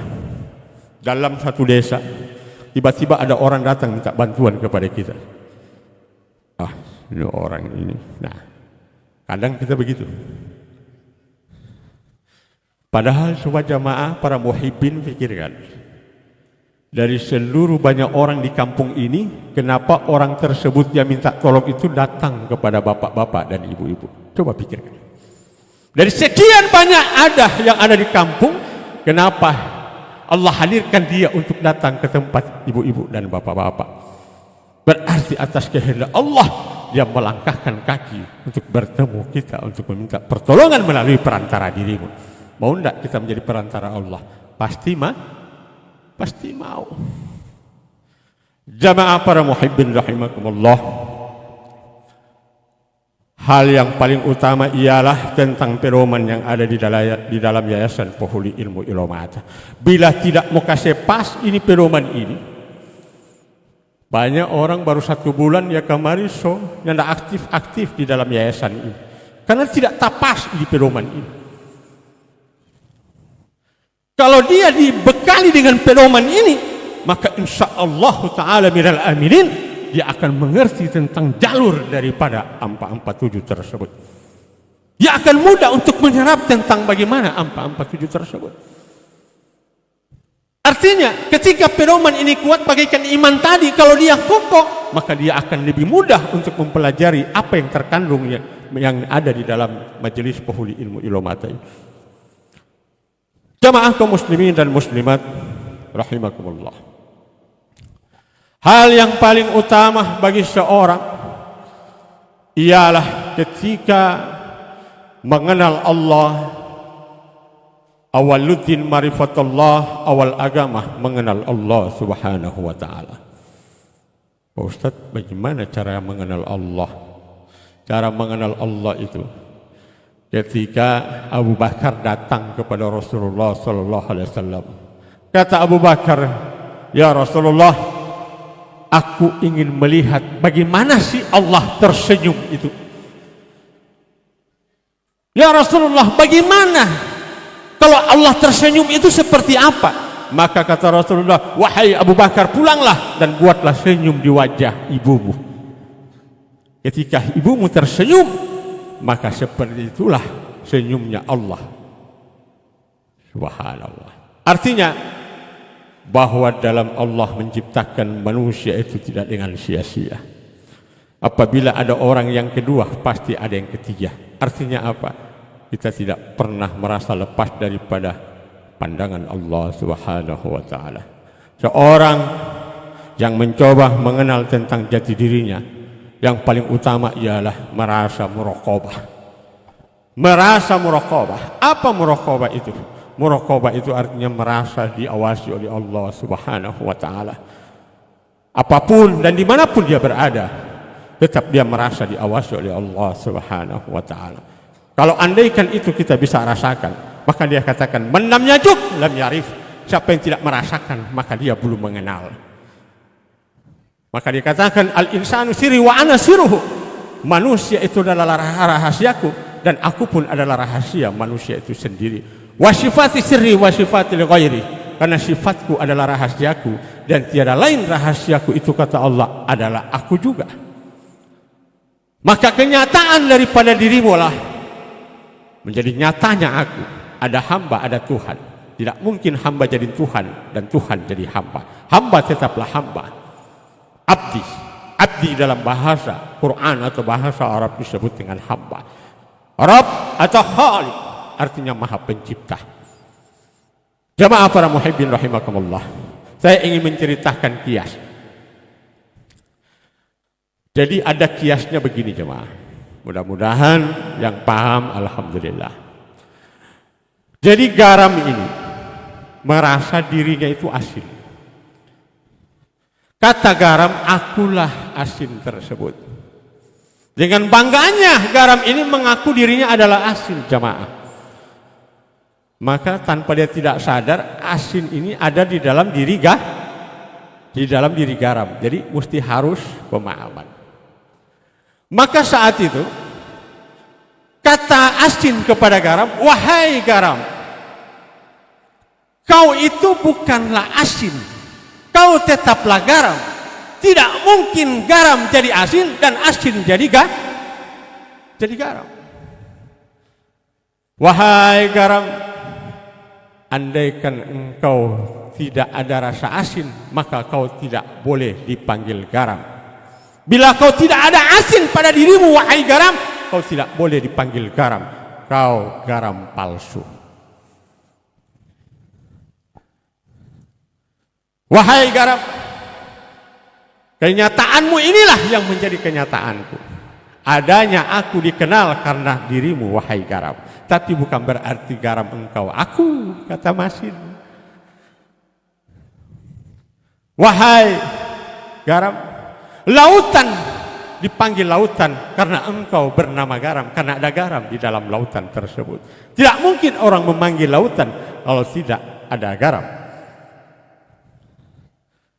dalam satu desa, tiba-tiba ada orang datang minta bantuan kepada kita. Ah, ini orang ini. Nah, kadang kita begitu. Padahal coba jamaah para muhibbin pikirkan, dari seluruh banyak orang di kampung ini, kenapa orang tersebut yang minta tolong itu datang kepada bapak-bapak dan ibu-ibu? Coba pikirkan. Dari sekian banyak yang ada di kampung, kenapa Allah hadirkan dia untuk datang ke tempat ibu-ibu dan bapak-bapak? Berarti atas kehendak Allah dia melangkahkan kaki untuk bertemu kita, untuk meminta pertolongan melalui perantara dirimu. Mau tidak kita menjadi perantara Allah? Pasti mau. Jamaah para muhibbin rahimakumullah, hal yang paling utama ialah tentang pedoman yang ada di dalam Yayasan Penghulu Ilmu Ilomata. Bila tidak mau kasih pas ini pedoman ini, banyak orang baru 1 bulan ya kemari yang tidak aktif di dalam yayasan ini karena tidak tapas di pedoman ini. Kalau dia dibekali dengan pedoman ini, maka insya Allah ta'ala minal aminin, dia akan mengerti tentang jalur daripada 447 tersebut. Dia akan mudah untuk menyerap tentang bagaimana 447 tersebut. Artinya ketika pedoman ini kuat bagaikan iman tadi, kalau dia kokoh, maka dia akan lebih mudah untuk mempelajari apa yang terkandung yang ada di dalam majelis Penghulu Ilmu Ilomata ini. Jamaah kaum muslimin dan muslimat rahimakumullah, hal yang paling utama bagi seorang ialah ketika mengenal Allah. Awaluddin marifatullah, awal agama mengenal Allah subhanahu wa ta'ala. Pak Ustaz, bagaimana cara mengenal Allah? Cara mengenal Allah itu ketika Abu Bakar datang kepada Rasulullah sallallahu alaihi wasallam. Kata Abu Bakar, "Ya Rasulullah, aku ingin melihat bagaimana sih Allah tersenyum itu." "Ya Rasulullah, bagaimana kalau Allah tersenyum itu seperti apa?" Maka kata Rasulullah, "Wahai Abu Bakar, pulanglah dan buatlah senyum di wajah ibumu. Ketika ibumu tersenyum, maka seperti itulah senyumnya Allah." Subhanallah. Artinya bahwa dalam Allah menciptakan manusia itu tidak dengan sia-sia. Apabila ada orang yang kedua, pasti ada yang ketiga. Artinya apa? Kita tidak pernah merasa lepas daripada pandangan Allah subhanahu wa ta'ala. Seorang yang mencoba mengenal tentang jati dirinya, yang paling utama ialah merasa muraqabah. Merasa muraqabah. Apa muraqabah itu? Muraqabah itu artinya merasa diawasi oleh Allah subhanahu wa ta'ala. Apapun dan dimanapun dia berada, tetap dia merasa diawasi oleh Allah subhanahu wa ta'ala. Kalau andaikan itu kita bisa rasakan, maka dia katakan, "Man lam yajuk lam yarif." Siapa yang tidak merasakan, maka dia belum mengenal. Maka dia katakan, "Al-insanu sirri wa ana sirruhu." Manusia itu adalah rahasiaku dan aku pun adalah rahasia manusia itu sendiri. Wa sifati sirri wa sifati li ghairi. Karena sifatku adalah rahasiaku dan tiada lain rahasiaku itu, kata Allah, adalah aku juga. Maka kenyataan daripada dirimu lah menjadi nyatanya aku. Ada hamba, ada Tuhan. Tidak mungkin hamba jadi Tuhan dan Tuhan jadi hamba. Hamba tetaplah hamba. Abdi. Abdi dalam bahasa Quran atau bahasa Arab disebut dengan hamba. Rabb atau Khaliq artinya maha pencipta. Jamaah para muhibbin rahimakumullah, saya ingin menceritakan kias. Jadi ada kiasnya begini jemaah. Mudah-mudahan yang paham, alhamdulillah. Jadi garam ini merasa dirinya itu asin. Kata garam, akulah asin tersebut. Dengan bangganya garam ini mengaku dirinya adalah asin jemaah. Maka tanpa dia tidak sadar, asin ini ada di dalam diri garam. Jadi mesti harus pemahaman. Maka saat itu kata asin kepada garam, "Wahai garam, kau itu bukanlah asin, kau tetaplah garam. Tidak mungkin garam jadi asin dan asin jadi garam. Wahai garam, andaikan engkau tidak ada rasa asin, maka kau tidak boleh dipanggil garam. Bila kau tidak ada asin pada dirimu, wahai garam, kau tidak boleh dipanggil garam. kau garam palsu. Wahai garam, kenyataanmu inilah yang menjadi kenyataanku. Adanya aku dikenal karena dirimu, wahai garam. Tapi bukan berarti garam engkau aku, kata Masin. Wahai garam, lautan dipanggil lautan karena engkau bernama garam, karena ada garam di dalam lautan tersebut. Tidak mungkin orang memanggil lautan kalau tidak ada garam.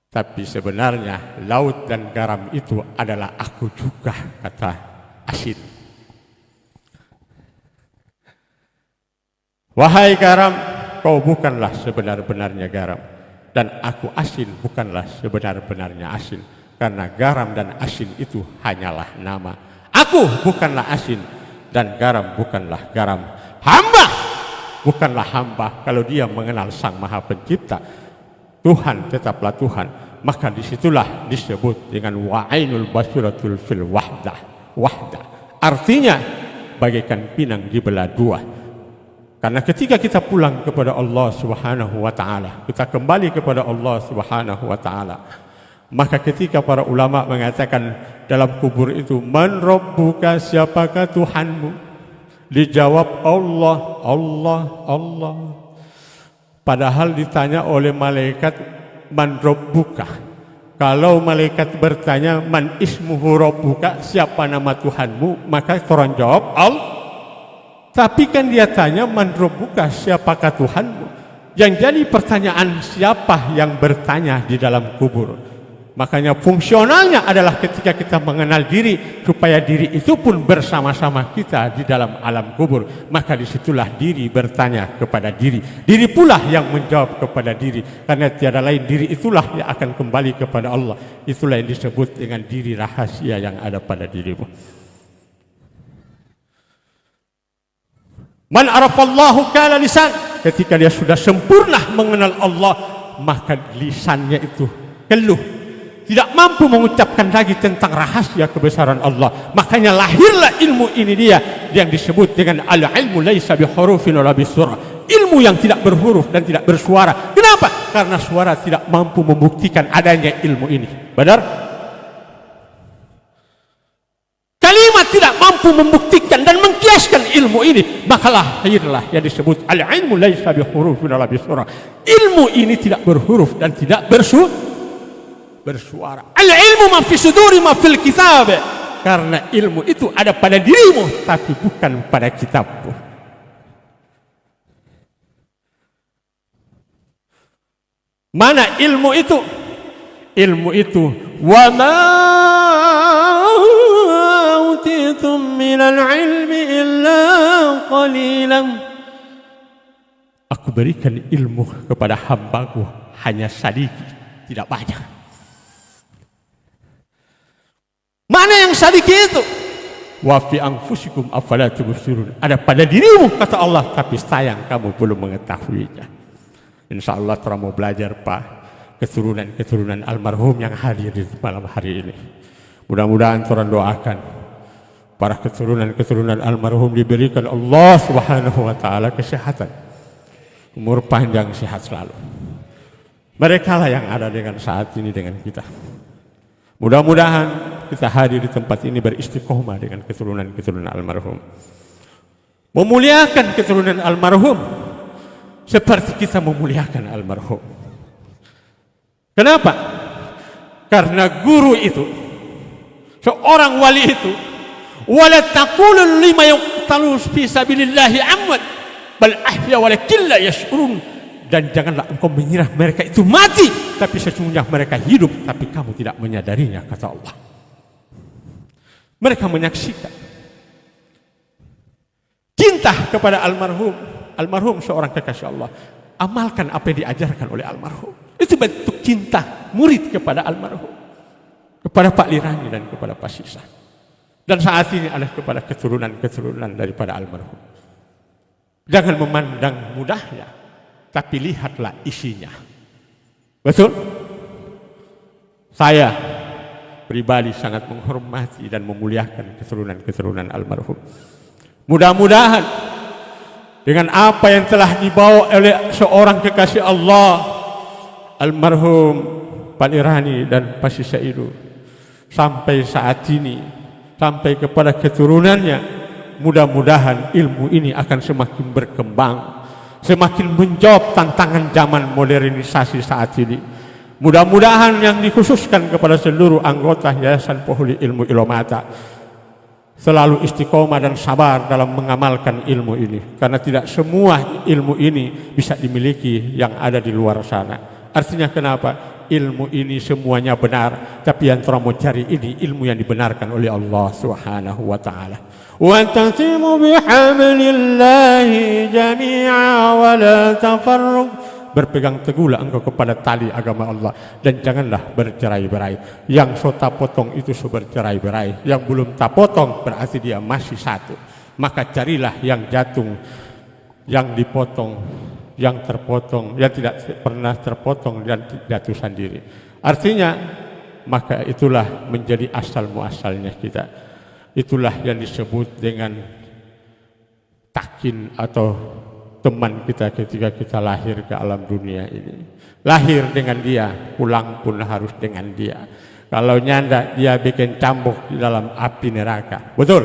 Tapi sebenarnya laut dan garam itu adalah aku juga, kata Asin. Wahai garam, kau bukanlah sebenar-benarnya garam, dan aku Asin bukanlah sebenar-benarnya Asin, karena garam dan asin itu hanyalah nama. Aku bukanlah asin dan garam bukanlah garam. Hamba bukanlah hamba kalau dia mengenal Sang Maha Pencipta. Tuhan tetaplah Tuhan, maka disitulah disebut dengan wa'ainul basiratul fil wahdah. Artinya bagaikan pinang dibelah dua. Karena ketika kita pulang kepada Allah Subhanahu wa taala, kita kembali kepada Allah Subhanahu wa taala, maka ketika para ulama mengatakan dalam kubur itu, man rabbuka, siapakah Tuhanmu? Dijawab Allah, Allah, Allah. Padahal ditanya oleh malaikat, man rabbuka. Kalau malaikat bertanya, man ismuhu rabbuka, siapa nama Tuhanmu? Maka orang jawab, Allah. Tapi kan dia tanya, man rabbuka, siapakah Tuhanmu? Yang jadi pertanyaan, siapa yang bertanya di dalam kubur? Makanya fungsionalnya adalah ketika kita mengenal diri, supaya diri itu pun bersama-sama kita di dalam alam kubur. Maka disitulah diri bertanya kepada diri, diri pula yang menjawab kepada diri. Karena tiada lain, diri itulah yang akan kembali kepada Allah. Itulah yang disebut dengan diri rahasia yang ada pada dirimu. Man arafallahu kala lisan. Ketika dia sudah sempurna mengenal Allah, maka lisannya itu keluh, tidak mampu mengucapkan lagi tentang rahasia kebesaran Allah. Makanya lahirlah ilmu ini dia yang disebut dengan al-ilmu laisa bihurufin wala bisurah. Ilmu yang tidak berhuruf dan tidak bersuara. Kenapa? Karena suara tidak mampu membuktikan adanya ilmu ini. Benar? Kalimat tidak mampu membuktikan dan mengkiaskan ilmu ini. Maka lahirlah yang disebut al-ilmu laisa bihurufin wala bisurah. Ilmu ini tidak berhuruf dan tidak bersuara. Al-ilmu ma fi suduri ma fil kitab. Karena ilmu itu ada pada dirimu tapi bukan pada kitabmu. Mana ilmu itu? Ilmu itu wa ma utitum minal ilmi illa qalilan. Aku berikan ilmu kepada hambaku hanya sedikit, tidak banyak. Mana yang sedikit itu? Wa fi anfusikum afala tubsirun. Ada pada dirimu, kata Allah, tapi sayang kamu belum mengetahuinya. Insyaallah kita mau belajar Pak, keturunan almarhum yang hadir di malam hari ini. Mudah-mudahan kita doakan para keturunan almarhum diberikan Allah Subhanahu wa taala kesehatan, umur panjang, sehat selalu. Mereka lah yang ada dengan saat ini dengan kita. Mudah-mudahan kita hadir di tempat ini beristiqomah dengan keturunan almarhum. Memuliakan keturunan almarhum seperti kita memuliakan almarhum. Kenapa? Karena guru itu, seorang wali itu, wala taqulu lima yuqtalu fi sabilillahi amwat bal ahya walakin la yash'urun. Dan janganlah engkau mengira mereka itu mati, tapi sesungguhnya mereka hidup, tapi kamu tidak menyadarinya, kata Allah. Mereka menyaksikan cinta kepada almarhum seorang kekasih Allah. Amalkan apa yang diajarkan oleh almarhum. Itu bentuk cinta murid kepada almarhum, kepada Pak Lirani dan kepada Pak Sisa. Dan saat ini adalah kepada keturunan daripada almarhum. Jangan memandang mudahnya, tapi lihatlah isinya. Betul? Saya pribadi sangat menghormati dan memuliakan keturunan almarhum. Mudah-mudahan dengan apa yang telah dibawa oleh seorang kekasih Allah, almarhum Pak Irani dan Pak Sisaidu, sampai saat ini, sampai kepada keturunannya. Mudah-mudahan ilmu ini akan semakin berkembang, semakin menjawab tantangan zaman modernisasi saat ini. Mudah-mudahan yang dikhususkan kepada seluruh anggota Yayasan Pohuli Ilmu Ilomata selalu istiqomah dan sabar dalam mengamalkan ilmu ini, karena tidak semua ilmu ini bisa dimiliki yang ada di luar sana. Artinya kenapa? Ilmu ini semuanya benar, tapi yang terang mau cari ini ilmu yang dibenarkan oleh Allah Subhanahu wa taala. Wa tasimu bihablillahi jami'a wa la tafarruq. Berpegang teguhlah engkau kepada tali agama Allah dan janganlah bercerai-berai. Yang so tak potong itu so bercerai-berai, yang belum tak potong berarti dia masih satu. Maka carilah yang jatuh, yang dipotong, yang terpotong, yang tidak pernah terpotong dan jatuh sendiri. Artinya maka itulah menjadi asal muasalnya kita. Itulah yang disebut dengan takin atau teman kita ketika kita lahir ke alam dunia ini. Lahir dengan dia, pulang pun harus dengan dia. Kalau nyanda dia bikin cambuk di dalam api neraka. Betul?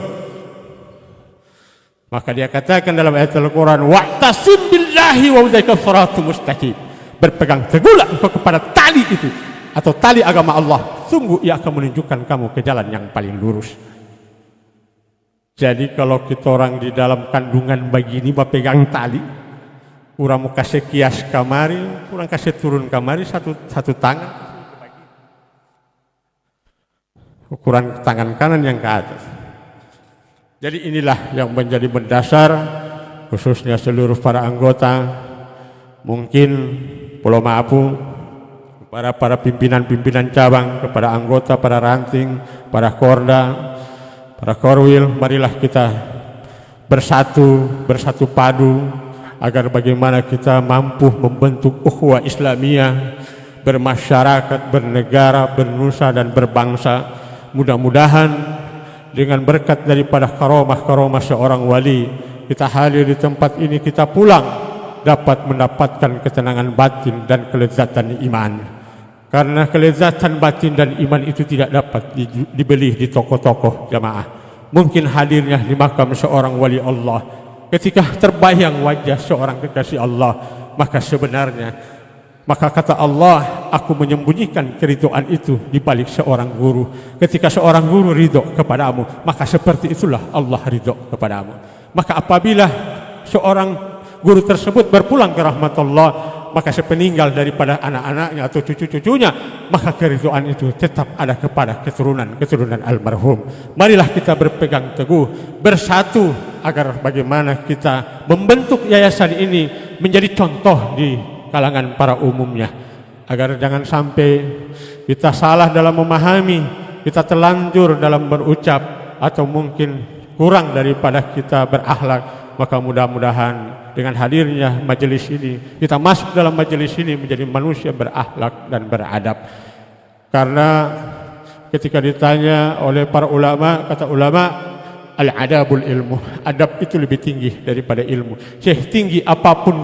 Maka dia katakan dalam ayat Al-Quran, wa'tasim billahi wa udzaika siratal mustaqim. Berpegang teguhlah engkau kepada tali itu atau tali agama Allah. Sungguh ia akan menunjukkan kamu ke jalan yang paling lurus. Jadi kalau kita orang di dalam kandungan begini berpegang tali, kurang mau kasih kias kamari, kurang kasih turun kamari satu tangan, ukuran tangan kanan yang ke atas. Jadi inilah yang menjadi mendasar khususnya seluruh para anggota, mungkin Pulau Maapu, para pimpinan-pimpinan cabang, kepada anggota, para ranting, para korda, para korwil, marilah kita bersatu padu agar bagaimana kita mampu membentuk ukhuwah Islamiyah, bermasyarakat, bernegara, bernusa dan berbangsa. Mudah-mudahan dengan berkat daripada karomah seorang wali, kita hadir di tempat ini, kita pulang dapat mendapatkan ketenangan batin dan kelezatan iman. Karena kelezatan batin dan iman itu tidak dapat dibeli di toko-toko jamaah. Mungkin hadirnya di makam seorang wali Allah, ketika terbayang wajah seorang kekasih Allah, maka sebenarnya, maka kata Allah, aku menyembunyikan keridhaan itu di balik seorang guru. Ketika seorang guru ridho kepadamu, maka seperti itulah Allah ridho kepadamu. Maka apabila seorang guru tersebut berpulang ke rahmat Allah, maka sepeninggal daripada anak-anaknya atau cucu-cucunya, maka keridhaan itu tetap ada kepada keturunan almarhum. Marilah kita berpegang teguh, bersatu agar bagaimana kita membentuk yayasan ini menjadi contoh di kalangan para umumnya, agar jangan sampai kita salah dalam memahami, kita terlanjur dalam berucap, atau mungkin kurang daripada kita berakhlak. Maka mudah-mudahan dengan hadirnya majelis ini, kita masuk dalam majelis ini menjadi manusia berakhlak dan beradab. Karena ketika ditanya oleh para ulama, kata ulama, al-adabul ilmu, adab itu lebih tinggi daripada ilmu. Setinggi apapun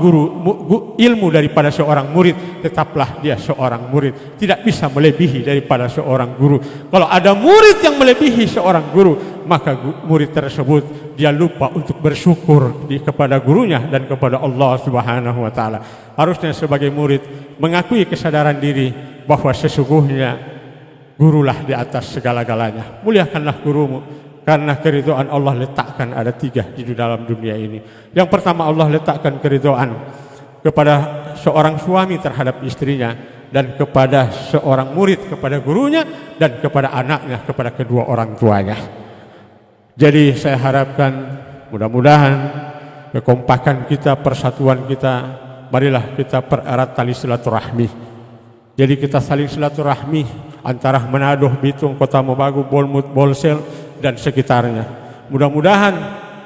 ilmu daripada seorang murid, tetaplah dia seorang murid, tidak bisa melebihi daripada seorang guru. Kalau ada murid yang melebihi seorang guru, maka murid tersebut dia lupa untuk bersyukur kepada gurunya dan kepada Allah Subhanahu wa taala. Harusnya sebagai murid mengakui kesadaran diri bahwa sesungguhnya gurulah di atas segala-galanya. Muliakanlah gurumu, karena keridhaan Allah letakkan ada 3 di dalam dunia ini. Yang pertama, Allah letakkan keridhaan kepada seorang suami terhadap istrinya, dan kepada seorang murid kepada gurunya, dan kepada anaknya kepada kedua orang tuanya. Jadi saya harapkan mudah-mudahan kekompakan kita, persatuan kita, marilah kita pererat tali silaturahmi. Jadi kita saling silaturahmi antara Manado, Bitung, Kota Mobagu, Bolmut, Bolsel dan sekitarnya. Mudah-mudahan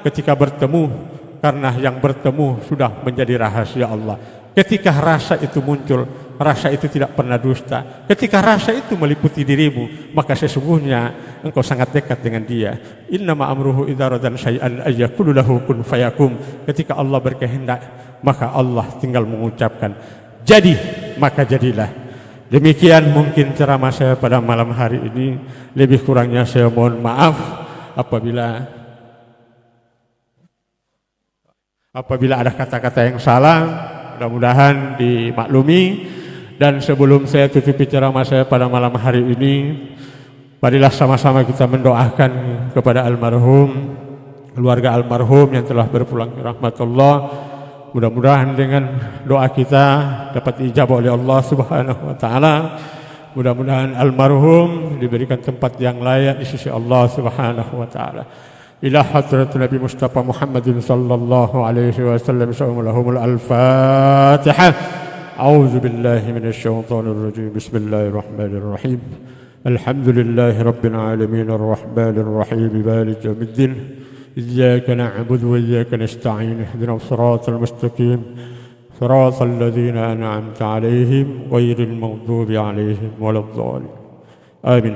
ketika bertemu, karena yang bertemu sudah menjadi rahasia Allah, ketika rasa itu muncul, rasa itu tidak pernah dusta. Ketika rasa itu meliputi dirimu, maka sesungguhnya engkau sangat dekat dengan dia. Innama amruhu idza radan syai'an ayyaqulu lahu kun fayakun. Ketika Allah berkehendak, maka Allah tinggal mengucapkan jadi, maka jadilah. Demikian mungkin ceramah saya pada malam hari ini. Lebih kurangnya saya mohon maaf apabila ada kata-kata yang salah, mudah-mudahan dimaklumi. Dan sebelum saya tutupi ceramah saya pada malam hari ini, marilah sama-sama kita mendoakan kepada almarhum, keluarga almarhum yang telah berpulang ke rahmat Allah. Mudah-mudahan dengan doa kita dapat dijabah oleh Allah Subhanahu wa taala. Mudah-mudahan almarhum diberikan tempat yang layak di sisi Allah Subhanahu wa taala. Ila hadrat Nabi Mustafa Muhammadin sallallahu alaihi wasallam, lahumul al-Fatihah. A'udzu billahi minasy syaithanir rajim. Bismillahirrahmanirrahim. Alhamdulillahi rabbil alamin arrahmanir rahim maliki yaumiddin. Iyyaka na'budu wa iyyaka nasta'in. Ihdinas siratal mustaqim. Siratal ladzina an'amta 'alaihim ghairil maghdubi 'alaihim waladdallin. Amin.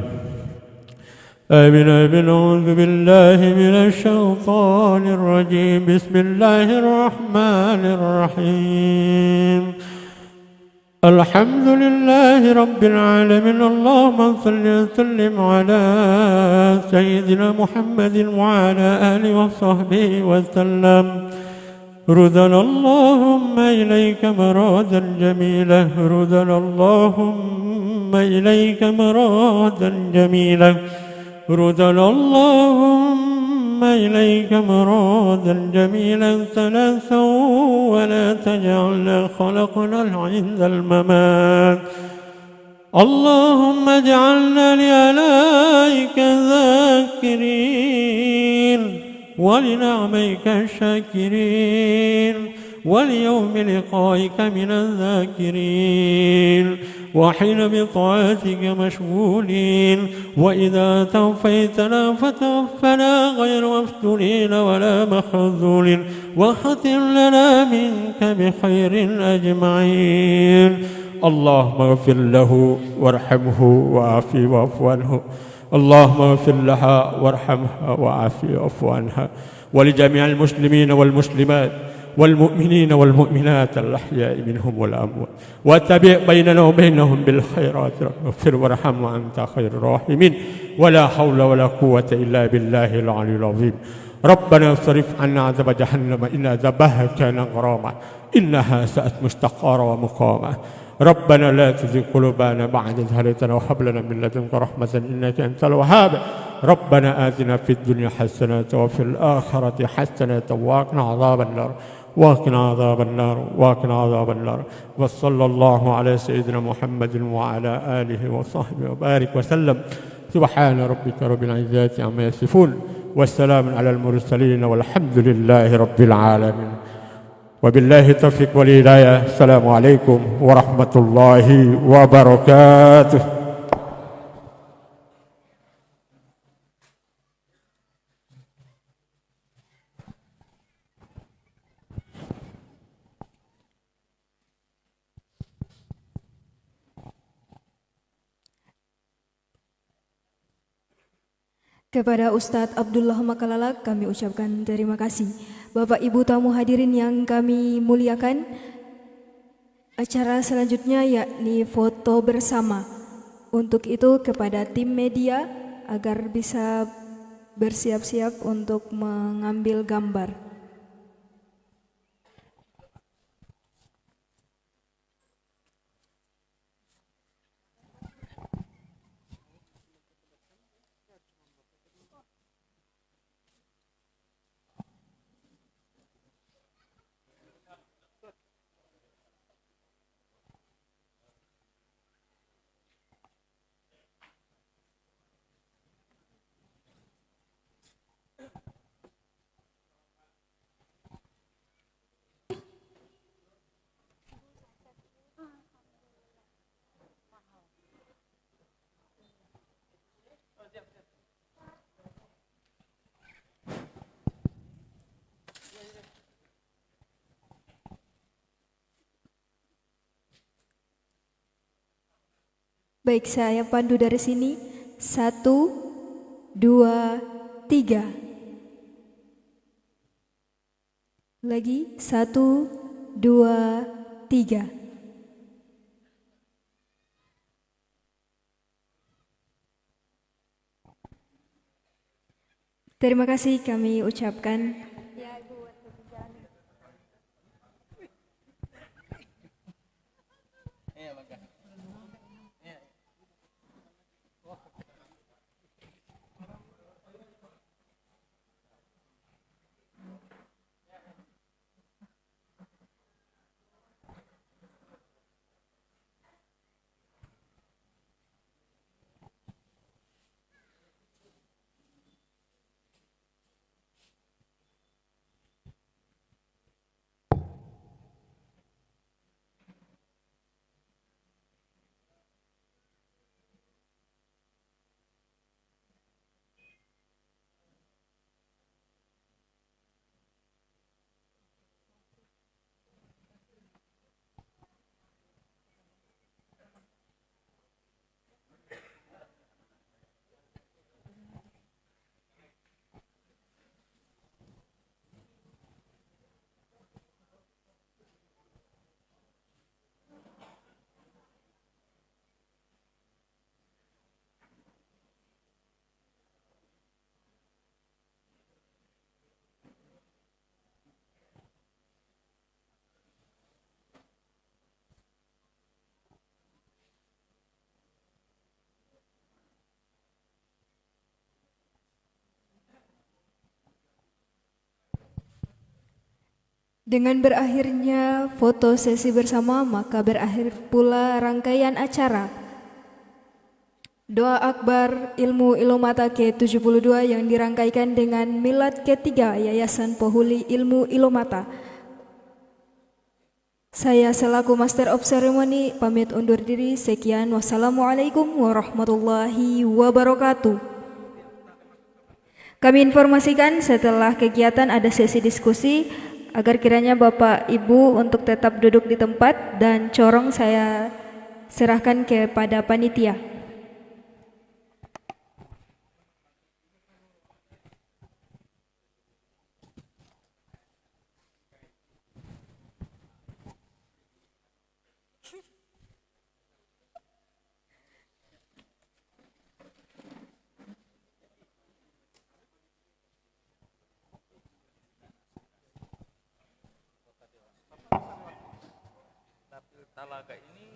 آمين آمين. أعوذ بالله من الشيطان الرجيم. بسم الله الرحمن الرحيم. الحمد لله رب العالمين. اللهم صل وسلم على سيدنا محمد وعلى آله وصحبه وسلم. ردنا اللهم إليك مرادا جميلا. ردنا اللهم إليك مرادا جميلا. ردنا اللهم إليك مرادا جميلا ثلاثا ولا تجعلنا خلقنا عند الممات. اللهم اجعلنا لآلائك ذاكرين ولنعميك الشاكرين وليوم لقائك من الذاكرين وحين بطاعتك مشغولين. وإذا توفيتنا فتوفنا غير مفتونين ولا مخذولين وختم لنا منك بخير أجمعين. اللهم اغفر له وارحمه وعافه واعف عنه. اللهم اغفر لها وارحمها وعافه واعف عنها ولجميع المسلمين والمسلمات والمؤمنين والمؤمنات الأحياء منهم والأموات واتبع بيننا وبينهم بالخيرات. اغفر وارحم وأنت خير الراحمين. ولا حول ولا قوة إلا بالله العلي العظيم. ربنا اصرف عنا عذاب جهنم إن عذابها كان غراما إنها ساءت مستقرا ومقاما. ربنا لا تزغ قلوبنا بعد إذ هديتنا وهب لنا من لدنك رحمة إنك أنت الوهاب. ربنا آتنا في الدنيا حسنة وفي الآخرة حسنة وقنا عذاب النار. وقنا عذاب النار. وقنا عذاب النار. وصلى الله على سيدنا محمد وعلى آله وصحبه وبارك وسلم. سبحان ربك رب العزة عما يصفون والسلام على المرسلين والحمد لله رب العالمين. وبالله التوفيق والهداية. السلام عليكم ورحمة الله وبركاته. Kepada Ustadz Abdullah Makalala kami ucapkan terima kasih. Bapak Ibu tamu hadirin yang kami muliakan, acara selanjutnya yakni foto bersama. Untuk itu kepada tim media agar bisa bersiap-siap untuk mengambil gambar. Baik, saya pandu dari sini. 1, 2, 3. Lagi 1, 2, 3. Terima kasih kami ucapkan. Dengan berakhirnya foto sesi bersama, maka berakhir pula rangkaian acara Doa Akbar Ilmu Ilomata ke-72 yang dirangkaikan dengan milad ketiga Yayasan Pohuli Ilmu Ilomata. Saya selaku Master of Ceremony pamit undur diri. Sekian, wassalamualaikum warahmatullahi wabarakatuh. Kami informasikan setelah kegiatan ada sesi diskusi, agar kiranya Bapak Ibu untuk tetap duduk di tempat dan corong saya serahkan kepada panitia. Talaga ini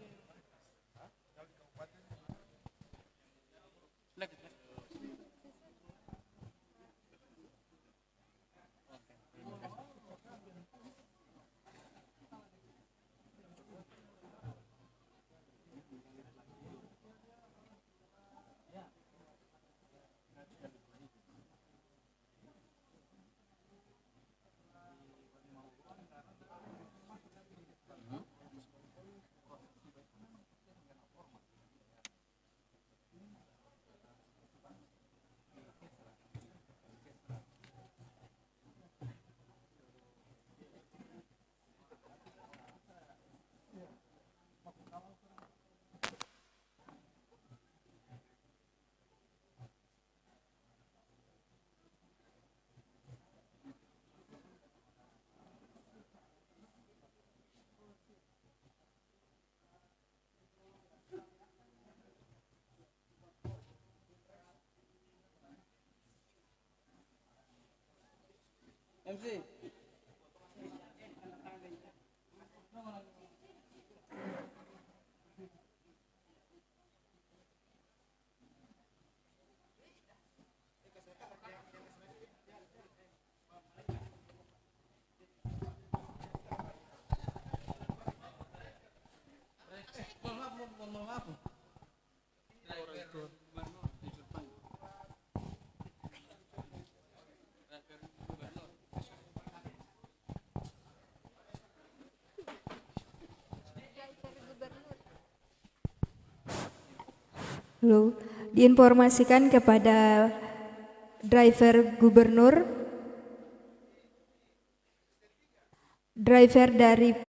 Lalu diinformasikan kepada driver gubernur, driver dari